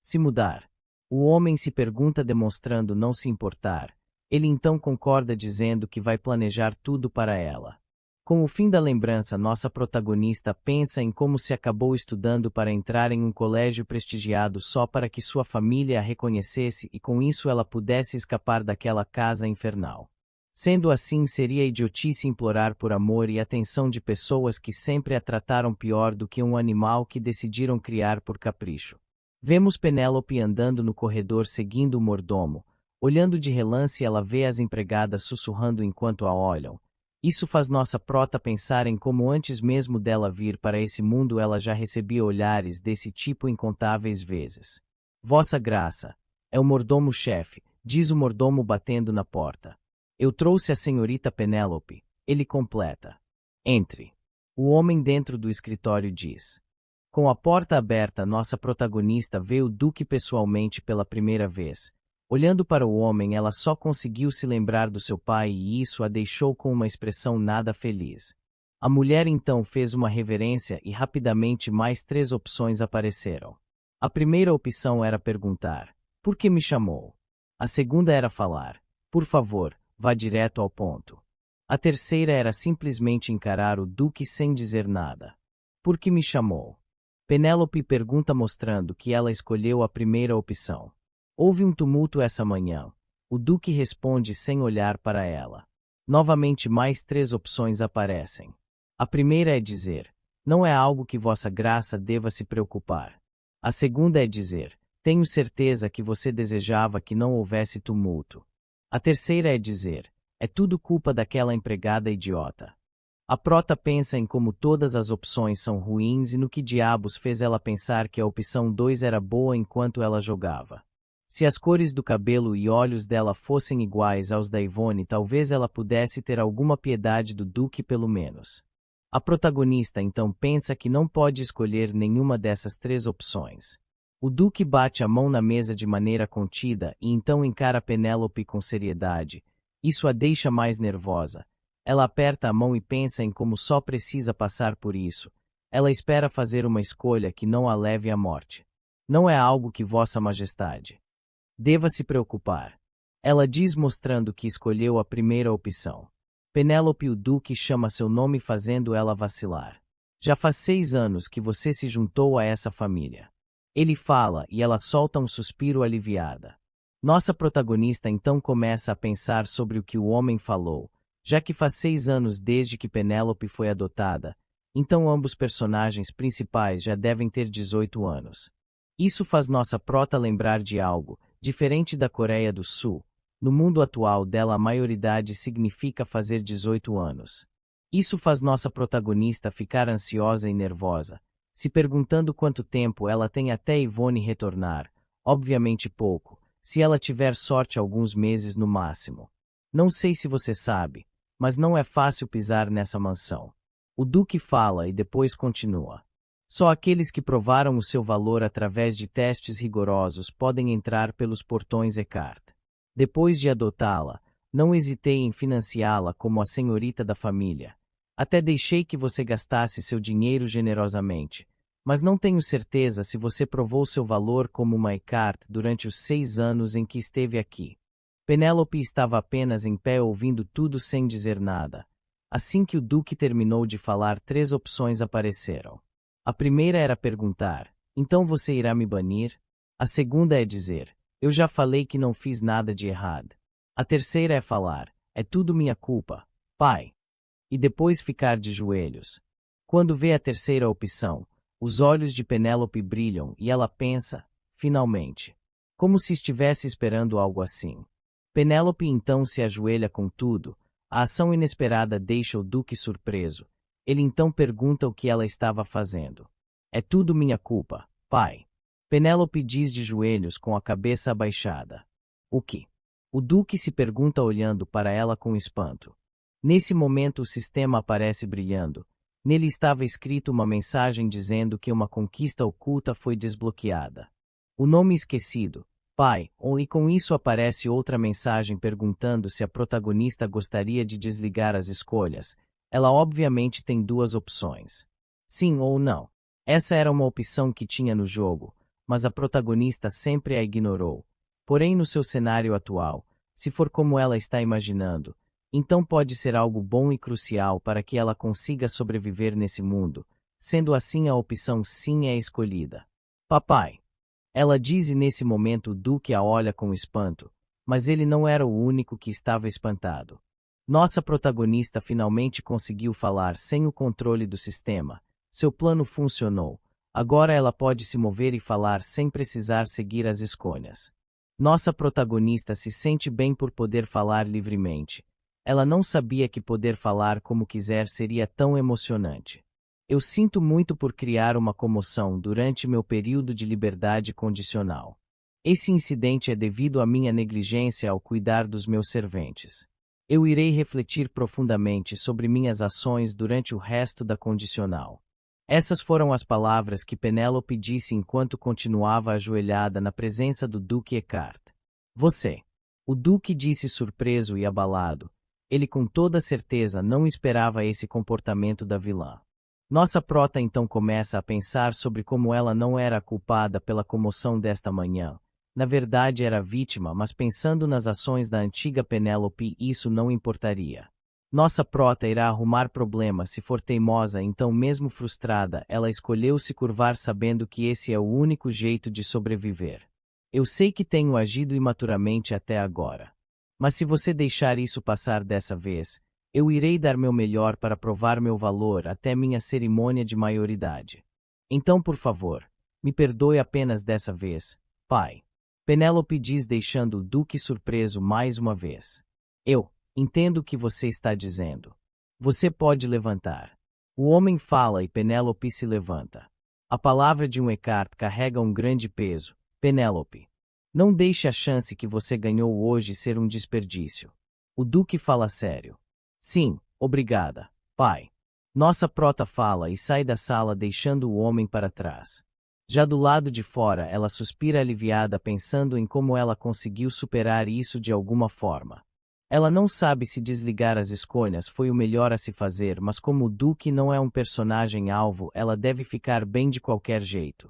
Se mudar. O homem se pergunta, demonstrando não se importar. Ele então concorda, dizendo que vai planejar tudo para ela. Com o fim da lembrança, nossa protagonista pensa em como se acabou estudando para entrar em um colégio prestigiado só para que sua família a reconhecesse e com isso ela pudesse escapar daquela casa infernal. Sendo assim, seria idiotice implorar por amor e atenção de pessoas que sempre a trataram pior do que um animal que decidiram criar por capricho. Vemos Penélope andando no corredor seguindo o mordomo. Olhando de relance, ela vê as empregadas sussurrando enquanto a olham. Isso faz nossa prota pensar em como antes mesmo dela vir para esse mundo ela já recebia olhares desse tipo incontáveis vezes. "Vossa Graça, é o mordomo-chefe", diz o mordomo batendo na porta. "Eu trouxe a senhorita Penélope", ele completa. "Entre." O homem dentro do escritório diz. Com a porta aberta, nossa protagonista vê o Duque pessoalmente pela primeira vez. Olhando para o homem, ela só conseguiu se lembrar do seu pai e isso a deixou com uma expressão nada feliz. A mulher então fez uma reverência e rapidamente mais 3 opções apareceram. A primeira opção era perguntar: "Por que me chamou?" A segunda era falar: por favor, vá direto ao ponto. A terceira era simplesmente encarar o Duque sem dizer nada. Por que me chamou? Penélope pergunta mostrando que ela escolheu a primeira opção. Houve um tumulto essa manhã. O Duque responde sem olhar para ela. Novamente mais 3 opções aparecem. A primeira é dizer: não é algo que Vossa Graça deva se preocupar. A segunda é dizer: tenho certeza que você desejava que não houvesse tumulto. A terceira é dizer: é tudo culpa daquela empregada idiota. A prota pensa em como todas as opções são ruins e no que diabos fez ela pensar que a opção 2 era boa enquanto ela jogava. Se as cores do cabelo e olhos dela fossem iguais aos da Yvonne, talvez ela pudesse ter alguma piedade do Duque pelo menos. A protagonista então pensa que não pode escolher nenhuma dessas 3 opções. O Duque bate a mão na mesa de maneira contida e então encara Penélope com seriedade. Isso a deixa mais nervosa. Ela aperta a mão e pensa em como só precisa passar por isso. Ela espera fazer uma escolha que não a leve à morte. Não é algo que Vossa Majestade deva se preocupar. Ela diz mostrando que escolheu a primeira opção. Penélope, o Duque chama seu nome fazendo ela vacilar. Já faz 6 anos que você se juntou a essa família. Ele fala e ela solta um suspiro aliviada. Nossa protagonista então começa a pensar sobre o que o homem falou, já que faz 6 anos desde que Penélope foi adotada, então ambos personagens principais já devem ter 18 anos. Isso faz nossa prota lembrar de algo, diferente da Coreia do Sul. No mundo atual dela a maioridade significa fazer 18 anos. Isso faz nossa protagonista ficar ansiosa e nervosa, se perguntando quanto tempo ela tem até Yvonne retornar, obviamente pouco, se ela tiver sorte alguns meses no máximo. Não sei se você sabe, mas não é fácil pisar nessa mansão. O Duque fala e depois continua. Só aqueles que provaram o seu valor através de testes rigorosos podem entrar pelos portões Eckhart. Depois de adotá-la, não hesitei em financiá-la como a senhorita da família. Até deixei que você gastasse seu dinheiro generosamente, mas não tenho certeza se você provou seu valor como uma Eckhart durante os 6 anos em que esteve aqui. Penélope estava apenas em pé ouvindo tudo sem dizer nada. Assim que o Duque terminou de falar, 3 opções apareceram. A primeira era perguntar: então você irá me banir? A segunda é dizer: eu já falei que não fiz nada de errado. A terceira é falar: é tudo minha culpa, pai. E depois ficar de joelhos. Quando vê a terceira opção, os olhos de Penélope brilham e ela pensa: finalmente. Como se estivesse esperando algo assim. Penélope então se ajoelha com tudo. A ação inesperada deixa o Duque surpreso. Ele então pergunta o que ela estava fazendo. É tudo minha culpa, pai. Penélope diz de joelhos com a cabeça abaixada. O que? O Duque se pergunta olhando para ela com espanto. Nesse momento o sistema aparece brilhando. Nele estava escrito uma mensagem dizendo que uma conquista oculta foi desbloqueada. O nome esquecido, pai, e com isso aparece outra mensagem perguntando se a protagonista gostaria de desligar as escolhas. Ela obviamente tem 2 opções. Sim ou não. Essa era uma opção que tinha no jogo, mas a protagonista sempre a ignorou. Porém, no seu cenário atual, se for como ela está imaginando, então pode ser algo bom e crucial para que ela consiga sobreviver nesse mundo. Sendo assim, a opção sim é escolhida. Papai. Ela diz e nesse momento o Duque a olha com espanto, mas ele não era o único que estava espantado. Nossa protagonista finalmente conseguiu falar sem o controle do sistema. Seu plano funcionou. Agora ela pode se mover e falar sem precisar seguir as escolhas. Nossa protagonista se sente bem por poder falar livremente. Ela não sabia que poder falar como quiser seria tão emocionante. Eu sinto muito por criar uma comoção durante meu período de liberdade condicional. Esse incidente é devido à minha negligência ao cuidar dos meus serventes. Eu irei refletir profundamente sobre minhas ações durante o resto da condicional. Essas foram as palavras que Penélope disse enquanto continuava ajoelhada na presença do Duque Eckhart. Você. O Duque disse surpreso e abalado. Ele com toda certeza não esperava esse comportamento da vilã. Nossa prota então começa a pensar sobre como ela não era a culpada pela comoção desta manhã. Na verdade era vítima, mas pensando nas ações da antiga Penélope, isso não importaria. Nossa prota irá arrumar problemas se for teimosa, então mesmo frustrada, ela escolheu se curvar sabendo que esse é o único jeito de sobreviver. Eu sei que tenho agido imaturamente até agora. Mas se você deixar isso passar dessa vez, eu irei dar meu melhor para provar meu valor até minha cerimônia de maioridade. Então, por favor, me perdoe apenas dessa vez, pai. Penélope diz deixando o duque surpreso mais uma vez. Eu entendo o que você está dizendo. Você pode levantar. O homem fala e Penélope se levanta. A palavra de um Eckhart carrega um grande peso. Penélope. Não deixe a chance que você ganhou hoje ser um desperdício. O duque fala sério. Sim, obrigada, pai. Nossa prota fala e sai da sala deixando o homem para trás. Já do lado de fora ela suspira aliviada pensando em como ela conseguiu superar isso de alguma forma. Ela não sabe se desligar as escolhas foi o melhor a se fazer, mas como o duque não é um personagem alvo, ela deve ficar bem de qualquer jeito.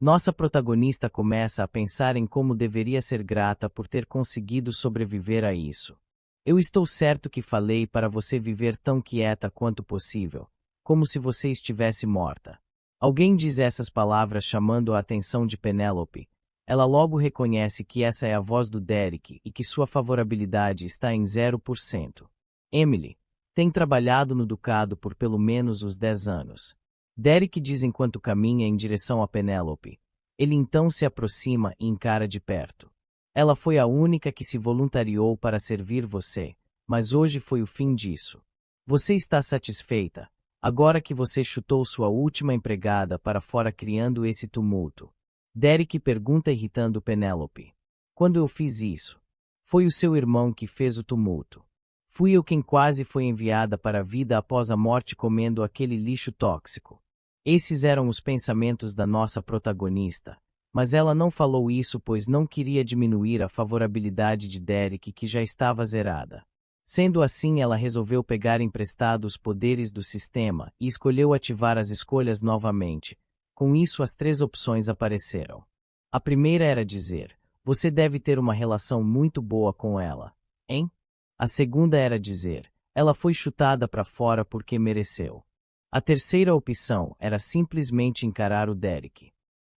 Nossa protagonista começa a pensar em como deveria ser grata por ter conseguido sobreviver a isso. Eu estou certo que falei para você viver tão quieta quanto possível, como se você estivesse morta. Alguém diz essas palavras chamando a atenção de Penélope. Ela logo reconhece que essa é a voz do Derek e que sua favorabilidade está em 0%. Emily tem trabalhado no ducado por pelo menos os 10 anos. Derek diz enquanto caminha em direção a Penélope. Ele então se aproxima e encara de perto. Ela foi a única que se voluntariou para servir você, mas hoje foi o fim disso. Você está satisfeita, agora que você chutou sua última empregada para fora criando esse tumulto? Derek pergunta irritando Penélope. Quando eu fiz isso? Foi o seu irmão que fez o tumulto. Fui eu quem quase foi enviada para a vida após a morte comendo aquele lixo tóxico. Esses eram os pensamentos da nossa protagonista, mas ela não falou isso pois não queria diminuir a favorabilidade de Derek que já estava zerada. Sendo assim, ela resolveu pegar emprestado os poderes do sistema e escolheu ativar as escolhas novamente. Com isso, as 3 opções apareceram. A primeira era dizer, você deve ter uma relação muito boa com ela, hein? A segunda era dizer, ela foi chutada para fora porque mereceu. A terceira opção era simplesmente encarar o Derek.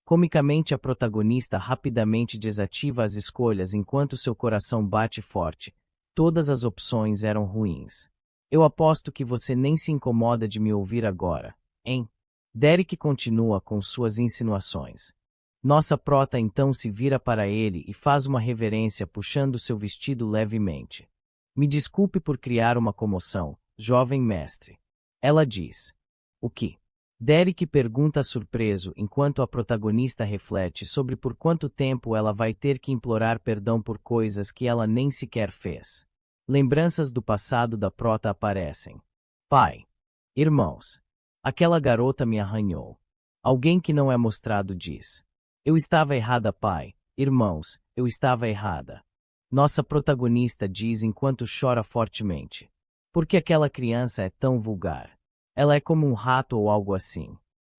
Comicamente, a protagonista rapidamente desativa as escolhas enquanto seu coração bate forte. Todas as opções eram ruins. Eu aposto que você nem se incomoda de me ouvir agora, hein? Derek continua com suas insinuações. Nossa prota então se vira para ele e faz uma reverência puxando seu vestido levemente. Me desculpe por criar uma comoção, jovem mestre. Ela diz. O que? Derek pergunta surpreso enquanto a protagonista reflete sobre por quanto tempo ela vai ter que implorar perdão por coisas que ela nem sequer fez. Lembranças do passado da prota aparecem. Pai. Irmãos. Aquela garota me arranhou. Alguém que não é mostrado diz. Eu estava errada, pai. Irmãos, eu estava errada. Nossa protagonista diz enquanto chora fortemente. Por que aquela criança é tão vulgar? Ela é como um rato ou algo assim.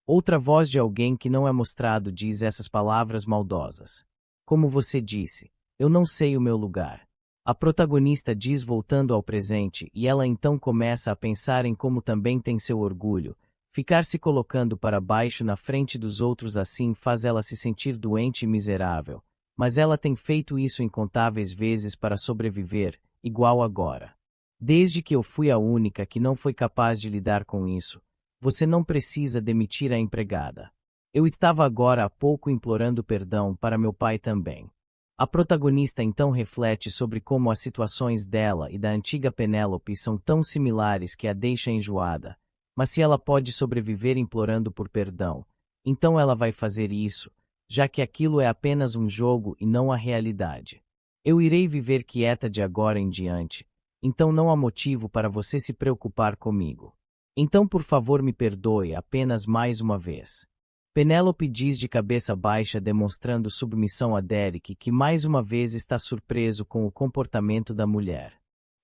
Outra voz de alguém que não é mostrado diz essas palavras maldosas. Como você disse, eu não sei o meu lugar. A protagonista diz voltando ao presente e ela então começa a pensar em como também tem seu orgulho. Ficar se colocando para baixo na frente dos outros assim faz ela se sentir doente e miserável, mas ela tem feito isso incontáveis vezes para sobreviver, igual agora. Desde que eu fui a única que não foi capaz de lidar com isso, você não precisa demitir a empregada. Eu estava agora há pouco implorando perdão para meu pai também. A protagonista então reflete sobre como as situações dela e da antiga Penélope são tão similares que a deixa enjoada. Mas se ela pode sobreviver implorando por perdão, então ela vai fazer isso, já que aquilo é apenas um jogo e não a realidade. Eu irei viver quieta de agora em diante, então não há motivo para você se preocupar comigo. Então por favor me perdoe apenas mais uma vez. Penélope diz de cabeça baixa demonstrando submissão a Derek que mais uma vez está surpreso com o comportamento da mulher.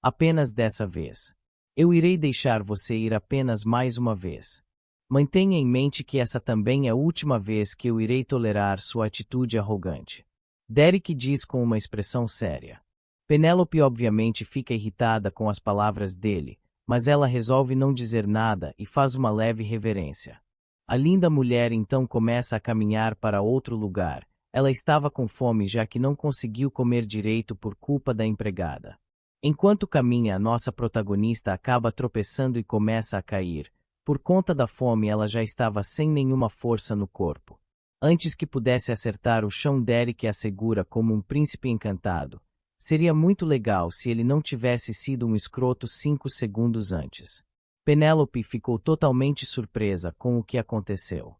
Apenas dessa vez. Eu irei deixar você ir apenas mais uma vez. Mantenha em mente que essa também é a última vez que eu irei tolerar sua atitude arrogante. Derek diz com uma expressão séria. Penélope obviamente fica irritada com as palavras dele, mas ela resolve não dizer nada e faz uma leve reverência. A linda mulher então começa a caminhar para outro lugar. Ela estava com fome já que não conseguiu comer direito por culpa da empregada. Enquanto caminha, a nossa protagonista acaba tropeçando e começa a cair. Por conta da fome, ela já estava sem nenhuma força no corpo. Antes que pudesse acertar o chão, Derek a segura como um príncipe encantado. Seria muito legal se ele não tivesse sido um escroto 5 segundos antes. Penélope ficou totalmente surpresa com o que aconteceu.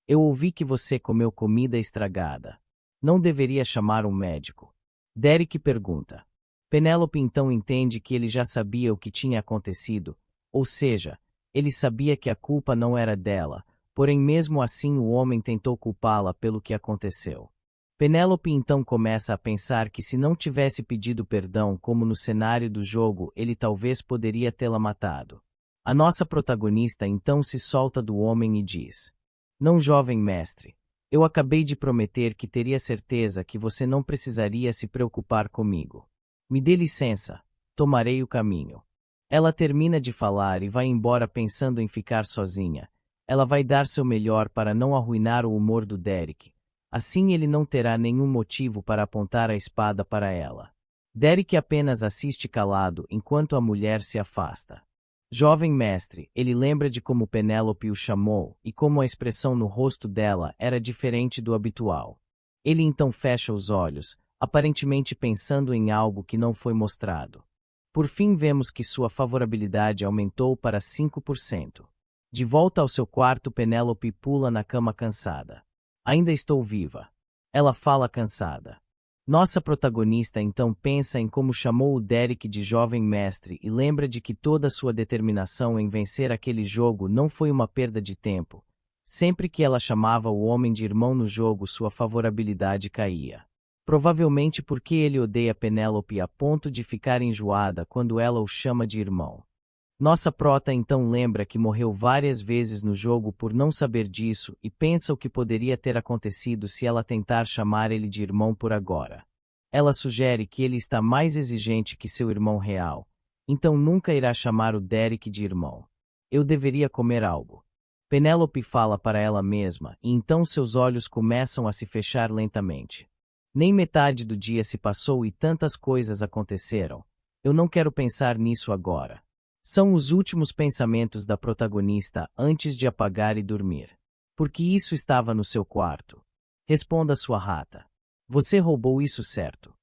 Eu ouvi que você comeu comida estragada. Não deveria chamar um médico? Derek pergunta. Penélope então entende que ele já sabia o que tinha acontecido, ou seja, ele sabia que a culpa não era dela, porém mesmo assim o homem tentou culpá-la pelo que aconteceu. Penélope então começa a pensar que se não tivesse pedido perdão como no cenário do jogo, ele talvez poderia tê-la matado. A nossa protagonista então se solta do homem e diz: Não, jovem mestre, eu acabei de prometer que teria certeza que você não precisaria se preocupar comigo. Me dê licença, tomarei o caminho. Ela termina de falar e vai embora pensando em ficar sozinha. Ela vai dar seu melhor para não arruinar o humor do Derek. Assim ele não terá nenhum motivo para apontar a espada para ela. Derek apenas assiste calado enquanto a mulher se afasta. Jovem mestre, ele lembra de como Penélope o chamou e como a expressão no rosto dela era diferente do habitual. Ele então fecha os olhos, aparentemente pensando em algo que não foi mostrado. Por fim vemos que sua favorabilidade aumentou para 5%. De volta ao seu quarto, Penélope pula na cama cansada. Ainda estou viva. Ela fala cansada. Nossa protagonista então pensa em como chamou o Derek de jovem mestre e lembra de que toda sua determinação em vencer aquele jogo não foi uma perda de tempo. Sempre que ela chamava o homem de irmão no jogo, sua favorabilidade caía. Provavelmente porque ele odeia Penélope a ponto de ficar enjoada quando ela o chama de irmão. Nossa prota então lembra que morreu várias vezes no jogo por não saber disso e pensa o que poderia ter acontecido se ela tentar chamar ele de irmão por agora. Ela sugere que ele está mais exigente que seu irmão real, então nunca irá chamar o Derek de irmão. Eu deveria comer algo. Penélope fala para ela mesma e então seus olhos começam a se fechar lentamente. Nem metade do dia se passou e tantas coisas aconteceram. Eu não quero pensar nisso agora. São os últimos pensamentos da protagonista antes de apagar e dormir. Porque isso estava no seu quarto. Responda sua rata. Você roubou isso, certo?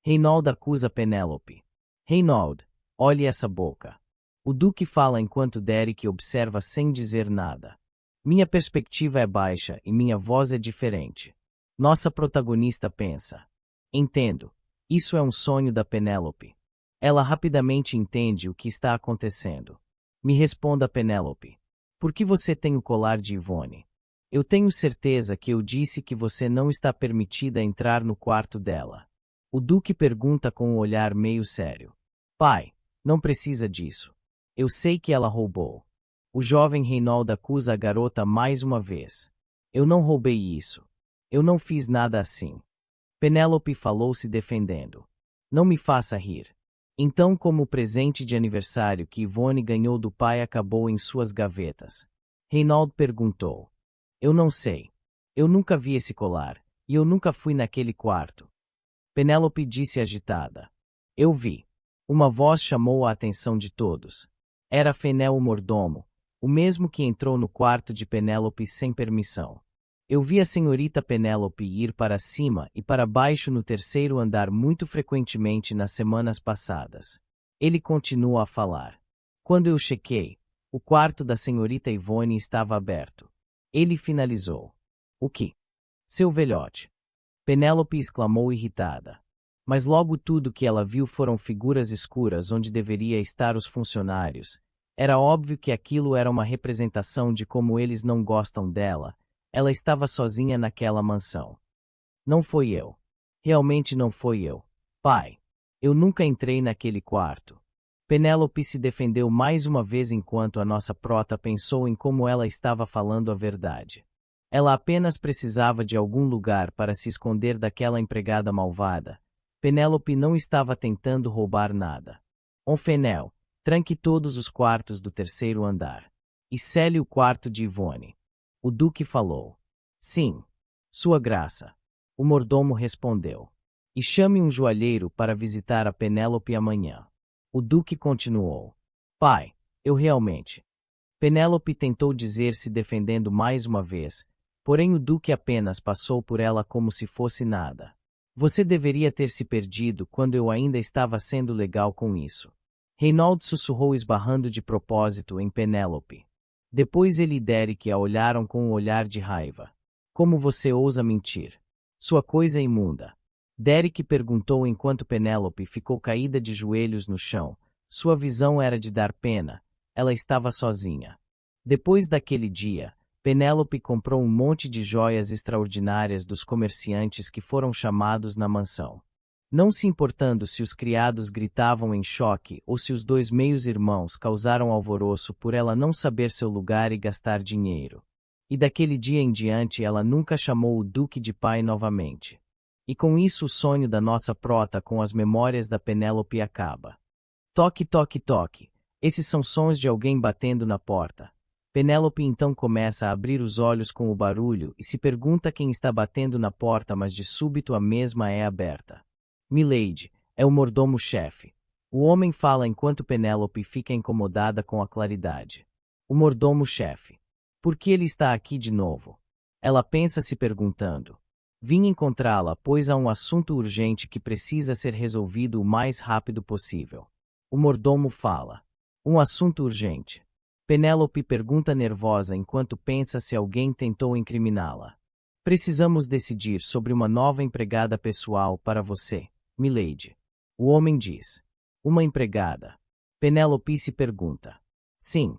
Reynold acusa Penélope. Reynold, olhe essa boca. O Duque fala enquanto Derek observa sem dizer nada. Minha perspectiva é baixa e minha voz é diferente. Nossa protagonista pensa. Entendo. Isso é um sonho da Penélope. Ela rapidamente entende o que está acontecendo. Me responda, Penélope. Por que você tem o colar de Yvonne? Eu tenho certeza que eu disse que você não está permitida entrar no quarto dela. O Duque pergunta com um olhar meio sério. Pai, não precisa disso. Eu sei que ela roubou. O jovem Reynold acusa a garota mais uma vez. Eu não roubei isso. Eu não fiz nada assim. Penélope falou se defendendo. Não me faça rir. Então, como o presente de aniversário que Yvonne ganhou do pai acabou em suas gavetas? Reynold perguntou. Eu não sei. Eu nunca vi esse colar, e eu nunca fui naquele quarto. Penélope disse agitada. Eu vi. Uma voz chamou a atenção de todos. Era Fenel o mordomo, o mesmo que entrou no quarto de Penélope sem permissão. Eu vi a senhorita Penélope ir para cima e para baixo no terceiro andar muito frequentemente nas semanas passadas. Ele continua a falar. Quando eu chequei, o quarto da senhorita Yvonne estava aberto. Ele finalizou. O que? Seu velhote. Penélope exclamou irritada. Mas logo tudo que ela viu foram figuras escuras onde deveria estar os funcionários. Era óbvio que aquilo era uma representação de como eles não gostam dela. Ela estava sozinha naquela mansão. Não foi eu. Realmente não foi eu. Pai. Eu nunca entrei naquele quarto. Penélope se defendeu mais uma vez enquanto a nossa prota pensou em como ela estava falando a verdade. Ela apenas precisava de algum lugar para se esconder daquela empregada malvada. Penélope não estava tentando roubar nada. Onfenel, tranque todos os quartos do terceiro andar. E cele o quarto de Ivone. O duque falou. Sim, Sua Graça. O mordomo respondeu. E chame um joalheiro para visitar a Penélope amanhã. O duque continuou. Pai, eu realmente... Penélope tentou dizer se defendendo mais uma vez, porém o duque apenas passou por ela como se fosse nada. Você deveria ter se perdido quando eu ainda estava sendo legal com isso. Reinaldo sussurrou esbarrando de propósito em Penélope. Depois ele e Derek a olharam com um olhar de raiva. Como você ousa mentir? Sua coisa imunda. Derek perguntou enquanto Penélope ficou caída de joelhos no chão. Sua visão era de dar pena. Ela estava sozinha. Depois daquele dia, Penélope comprou um monte de joias extraordinárias dos comerciantes que foram chamados na mansão. Não se importando se os criados gritavam em choque ou se os dois meios-irmãos causaram alvoroço por ela não saber seu lugar e gastar dinheiro. E daquele dia em diante ela nunca chamou o Duque de pai novamente. E com isso o sonho da nossa prota com as memórias da Penélope acaba. Toque, toque, toque. Esses são sons de alguém batendo na porta. Penélope então começa a abrir os olhos com o barulho e se pergunta quem está batendo na porta, mas de súbito a mesma é aberta. Milady, é o mordomo-chefe. O homem fala enquanto Penélope fica incomodada com a claridade. O mordomo-chefe. Por que ele está aqui de novo? Ela pensa se perguntando. Vim encontrá-la, pois há um assunto urgente que precisa ser resolvido o mais rápido possível. O mordomo fala. Um assunto urgente. Penélope pergunta nervosa enquanto pensa se alguém tentou incriminá-la. Precisamos decidir sobre uma nova empregada pessoal para você, Milady. O homem diz. Uma empregada. Penélope se pergunta. Sim.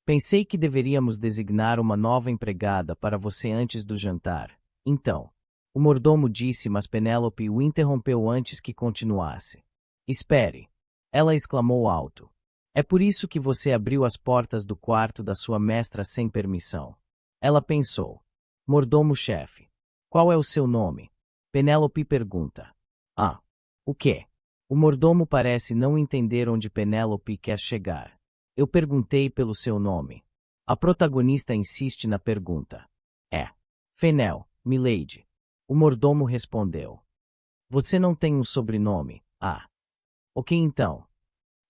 Pensei que deveríamos designar uma nova empregada para você antes do jantar. Então. O mordomo disse, mas Penélope o interrompeu antes que continuasse. Espere. Ela exclamou alto. É por isso que você abriu as portas do quarto da sua mestra sem permissão. Ela pensou. Mordomo-chefe. Qual é o seu nome? Penélope pergunta. Ah. O quê? O mordomo parece não entender onde Penélope quer chegar. Eu perguntei pelo seu nome. A protagonista insiste na pergunta. É. Fenel, Milady. O mordomo respondeu. Você não tem um sobrenome, ah. Ok então.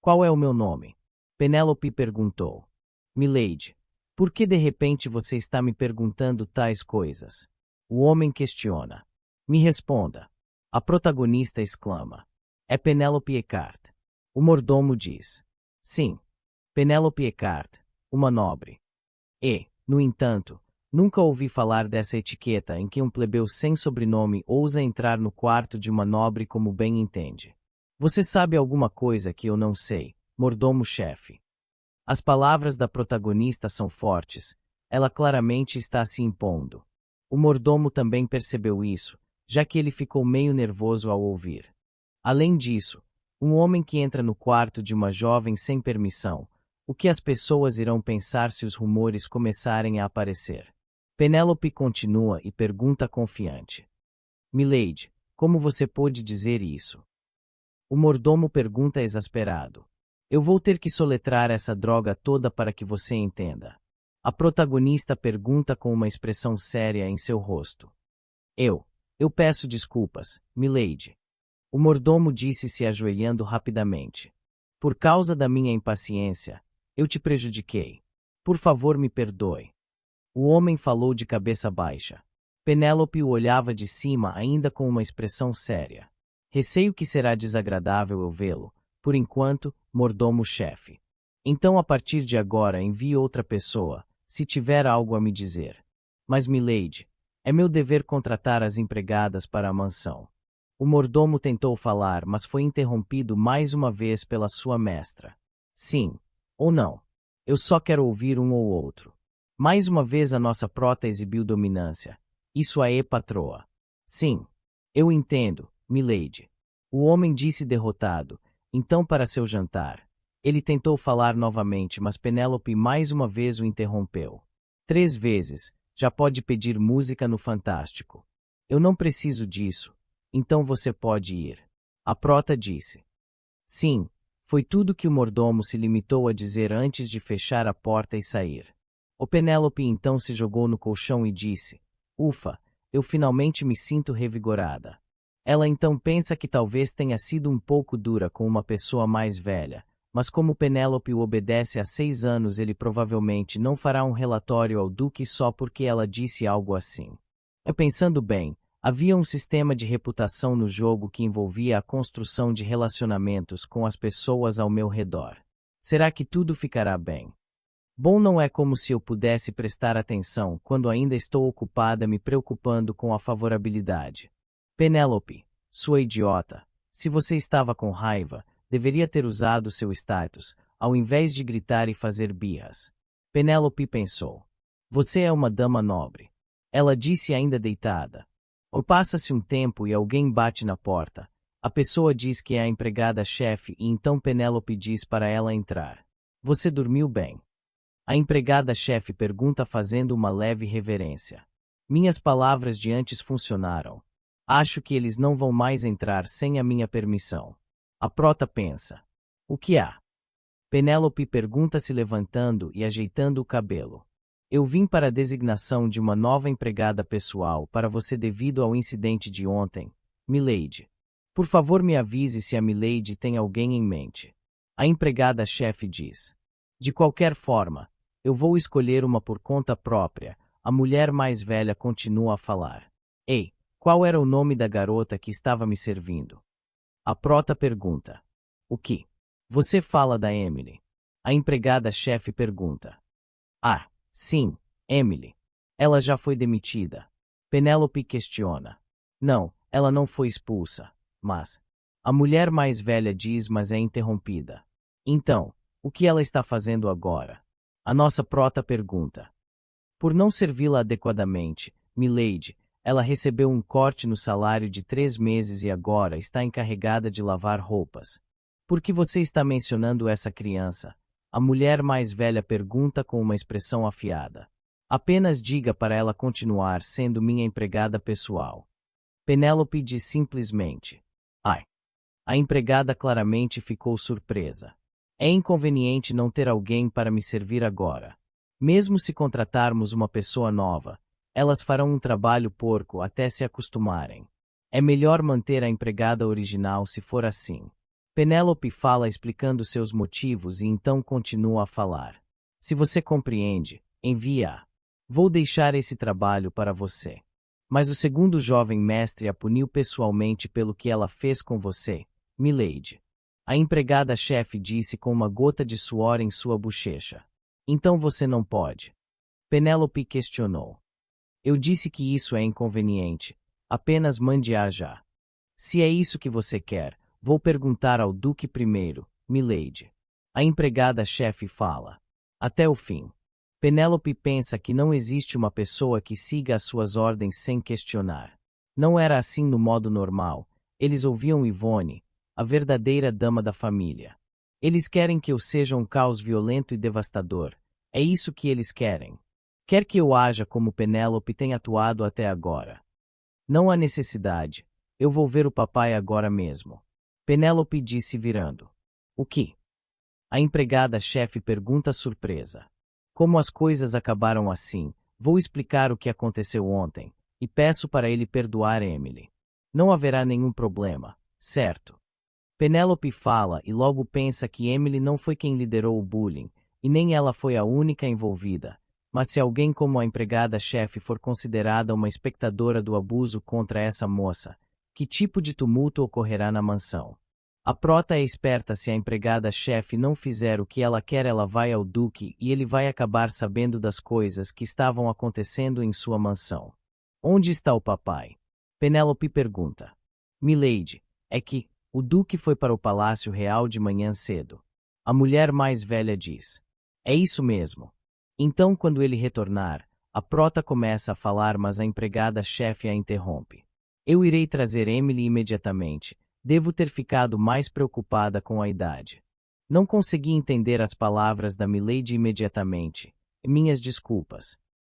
Qual é o meu nome? Penélope perguntou. Milady, por que de repente você está me perguntando tais coisas? O homem questiona. Me responda. A protagonista exclama. É Penélope Eckhart. O mordomo diz. Sim. Penélope Eckhart, uma nobre. E, no entanto, nunca ouvi falar dessa etiqueta em que um plebeu sem sobrenome ousa entrar no quarto de uma nobre como bem entende. Você sabe alguma coisa que eu não sei, mordomo-chefe? As palavras da protagonista são fortes, ela claramente está se impondo. O mordomo também percebeu isso, já que ele ficou meio nervoso ao ouvir. Além disso, um homem que entra no quarto de uma jovem sem permissão, o que as pessoas irão pensar se os rumores começarem a aparecer? Penélope continua e pergunta confiante. Milady, como você pôde dizer isso? O mordomo pergunta exasperado. Eu vou ter que soletrar essa droga toda para que você entenda. A protagonista pergunta com uma expressão séria em seu rosto. Eu peço desculpas, Milady. O mordomo disse se ajoelhando rapidamente. Por causa da minha impaciência, eu te prejudiquei. Por favor, me perdoe. O homem falou de cabeça baixa. Penélope o olhava de cima ainda com uma expressão séria. Receio que será desagradável eu vê-lo, por enquanto, mordomo-chefe. Então a partir de agora envie outra pessoa, se tiver algo a me dizer. Mas Milady, é meu dever contratar as empregadas para a mansão. O mordomo tentou falar, mas foi interrompido mais uma vez pela sua mestra. Sim, ou não. Eu só quero ouvir um ou outro. Mais uma vez a nossa prota exibiu dominância. Isso aí, patroa. Sim. Eu entendo, Milady. O homem disse derrotado. Então para seu jantar. Ele tentou falar novamente, mas Penélope mais uma vez o interrompeu. 3 vezes, Já pode pedir música no Fantástico. Eu não preciso disso, então você pode ir. A prota disse. Sim, foi tudo que o mordomo se limitou a dizer antes de fechar a porta e sair. O Penélope então se jogou no colchão e disse, ufa, eu finalmente me sinto revigorada. Ela então pensa que talvez tenha sido um pouco dura com uma pessoa mais velha, mas como Penélope o obedece há 6 anos, ele provavelmente não fará um relatório ao Duque só porque ela disse algo assim. Pensando bem, havia um sistema de reputação no jogo que envolvia a construção de relacionamentos com as pessoas ao meu redor. Será que tudo ficará bem? Bom, não é como se eu pudesse prestar atenção quando ainda estou ocupada me preocupando com a favorabilidade. Penélope, sua idiota, se você estava com raiva, deveria ter usado seu status, ao invés de gritar e fazer birras. Penélope pensou. Você é uma dama nobre. Ela disse ainda deitada. Ou passa-se um tempo e alguém bate na porta. A pessoa diz que é a empregada-chefe e então Penélope diz para ela entrar. Você dormiu bem? A empregada-chefe pergunta fazendo uma leve reverência. Minhas palavras de antes funcionaram. Acho que eles não vão mais entrar sem a minha permissão. A prota pensa. O que há? Penélope pergunta se levantando e ajeitando o cabelo. Eu vim para a designação de uma nova empregada pessoal para você devido ao incidente de ontem, Milady. Por favor, me avise se a Milady tem alguém em mente. A empregada-chefe diz. De qualquer forma, eu vou escolher uma por conta própria. A mulher mais velha continua a falar. Ei, qual era o nome da garota que estava me servindo? A prota pergunta. O que? Você fala da Emily. A empregada-chefe pergunta. Ah, sim, Emily. Ela já foi demitida. Penélope questiona. Não, ela não foi expulsa, mas... A mulher mais velha diz, mas é interrompida. Então, o que ela está fazendo agora? A nossa prota pergunta. Por não servi-la adequadamente, Milady, ela recebeu um corte no salário de 3 meses e agora está encarregada de lavar roupas. Por que você está mencionando essa criança? A mulher mais velha pergunta com uma expressão afiada. Apenas diga para ela continuar sendo minha empregada pessoal. Penélope diz simplesmente. Ai. A empregada claramente ficou surpresa. É inconveniente não ter alguém para me servir agora. Mesmo se contratarmos uma pessoa nova, elas farão um trabalho porco até se acostumarem. É melhor manter a empregada original se for assim. Penélope fala explicando seus motivos e então continua a falar. Se você compreende, envia-a. Vou deixar esse trabalho para você. Mas o segundo jovem mestre a puniu pessoalmente pelo que ela fez com você, Milady. A empregada-chefe disse com uma gota de suor em sua bochecha. Então você não pode. Penélope questionou. Eu disse que isso é inconveniente. Apenas mande-a já. Se é isso que você quer, vou perguntar ao Duque primeiro, Milady. A empregada-chefe fala. Até o fim. Penélope pensa que não existe uma pessoa que siga as suas ordens sem questionar. Não era assim no modo normal. Eles ouviam Yvonne, a verdadeira dama da família. Eles querem que eu seja um caos violento e devastador. É isso que eles querem. Quer que eu haja como Penélope tem atuado até agora. Não há necessidade. Eu vou ver o papai agora mesmo. Penélope disse virando. O que? A empregada-chefe pergunta surpresa. Como as coisas acabaram assim, vou explicar o que aconteceu ontem, e peço para ele perdoar Emily. Não haverá nenhum problema, certo? Penélope fala e logo pensa que Emily não foi quem liderou o bullying, e nem ela foi a única envolvida. Mas se alguém como a empregada-chefe for considerada uma espectadora do abuso contra essa moça, que tipo de tumulto ocorrerá na mansão? A prota é esperta. Se a empregada-chefe não fizer o que ela quer, ela vai ao Duque e ele vai acabar sabendo das coisas que estavam acontecendo em sua mansão. Onde está o papai? Penélope pergunta. Milady, é que o Duque foi para o Palácio Real de manhã cedo. A mulher mais velha diz. É isso mesmo. Então, quando ele retornar, a prota começa a falar, mas a empregada-chefe a interrompe. Eu irei trazer Emily imediatamente. Devo ter ficado mais preocupada com a idade. Não consegui entender as palavras da Milady imediatamente. Minhas desculpas.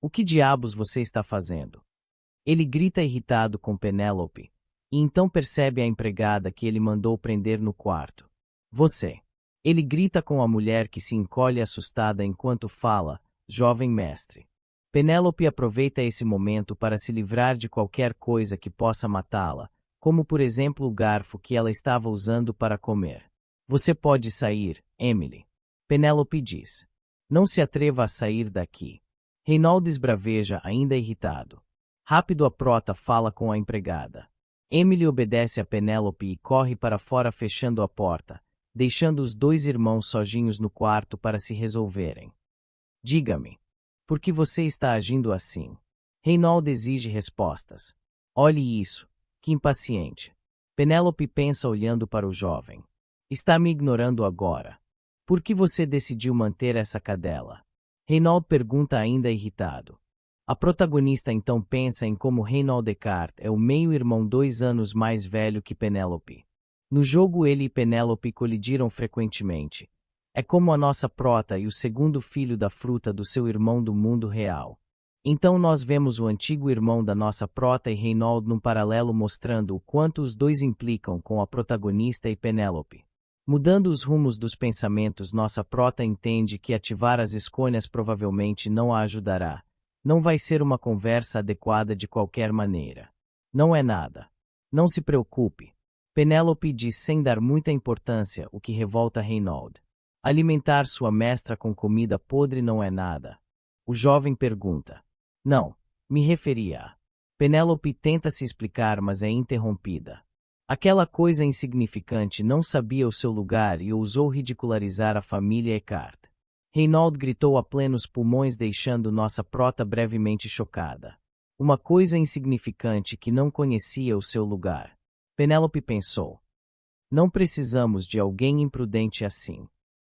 O que diabos você está fazendo? Ele grita irritado com Penélope, e então percebe a empregada que ele mandou prender no quarto. Você. Ele grita com a mulher que se encolhe assustada enquanto fala, jovem mestre. Penélope aproveita esse momento para se livrar de qualquer coisa que possa matá-la, como por exemplo o garfo que ela estava usando para comer. Você pode sair, Emily. Penélope diz. Não se atreva a sair daqui. Reinaldo esbraveja ainda irritado. Rápido a prota fala com a empregada. Emily obedece a Penélope e corre para fora fechando a porta, deixando os dois irmãos sozinhos no quarto para se resolverem. Diga-me, por que você está agindo assim? Reinaldo exige respostas. Olhe isso, que impaciente. Penélope pensa olhando para o jovem. Está me ignorando agora. Por que você decidiu manter essa cadela? Reinaldo pergunta ainda irritado. A protagonista então pensa em como Reinaldo Descartes é o meio-irmão 2 anos mais velho que Penélope. No jogo ele e Penélope colidiram frequentemente. É como a nossa prota e o segundo filho da fruta do seu irmão do mundo real. Então nós vemos o antigo irmão da nossa prota e Reinaldo num paralelo mostrando o quanto os dois implicam com a protagonista e Penélope. Mudando os rumos dos pensamentos, nossa prota entende que ativar as escolhas provavelmente não a ajudará. Não vai ser uma conversa adequada de qualquer maneira. Não é nada. Não se preocupe. Penélope diz sem dar muita importância, o que revolta Reinaldo. Alimentar sua mestra com comida podre não é nada. O jovem pergunta. Não, me referia a... Penélope tenta se explicar, mas é interrompida. Aquela coisa insignificante não sabia o seu lugar e ousou ridicularizar a família Descartes. Reinaldo gritou a plenos pulmões, deixando nossa prota brevemente chocada. Uma coisa insignificante que não conhecia o seu lugar. Penélope pensou. Não precisamos de alguém imprudente assim.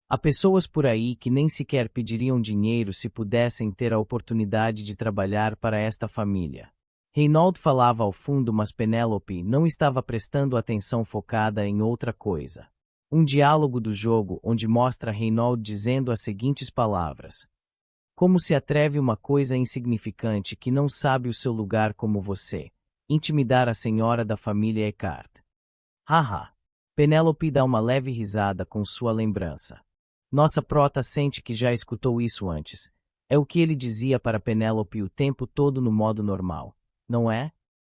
Há pessoas por aí que nem sequer pediriam dinheiro se pudessem ter a oportunidade de trabalhar para esta família. Reinaldo falava ao fundo, mas Penélope não estava prestando atenção, focada em outra coisa. Um diálogo do jogo onde mostra Reinaldo dizendo as seguintes palavras. Como se atreve uma coisa insignificante que não sabe o seu lugar como você, intimidar a senhora da família Descartes. Haha. Penélope dá uma leve risada com sua lembrança. Nossa prota sente que já escutou isso antes. É o que ele dizia para Penélope o tempo todo no modo normal, não é?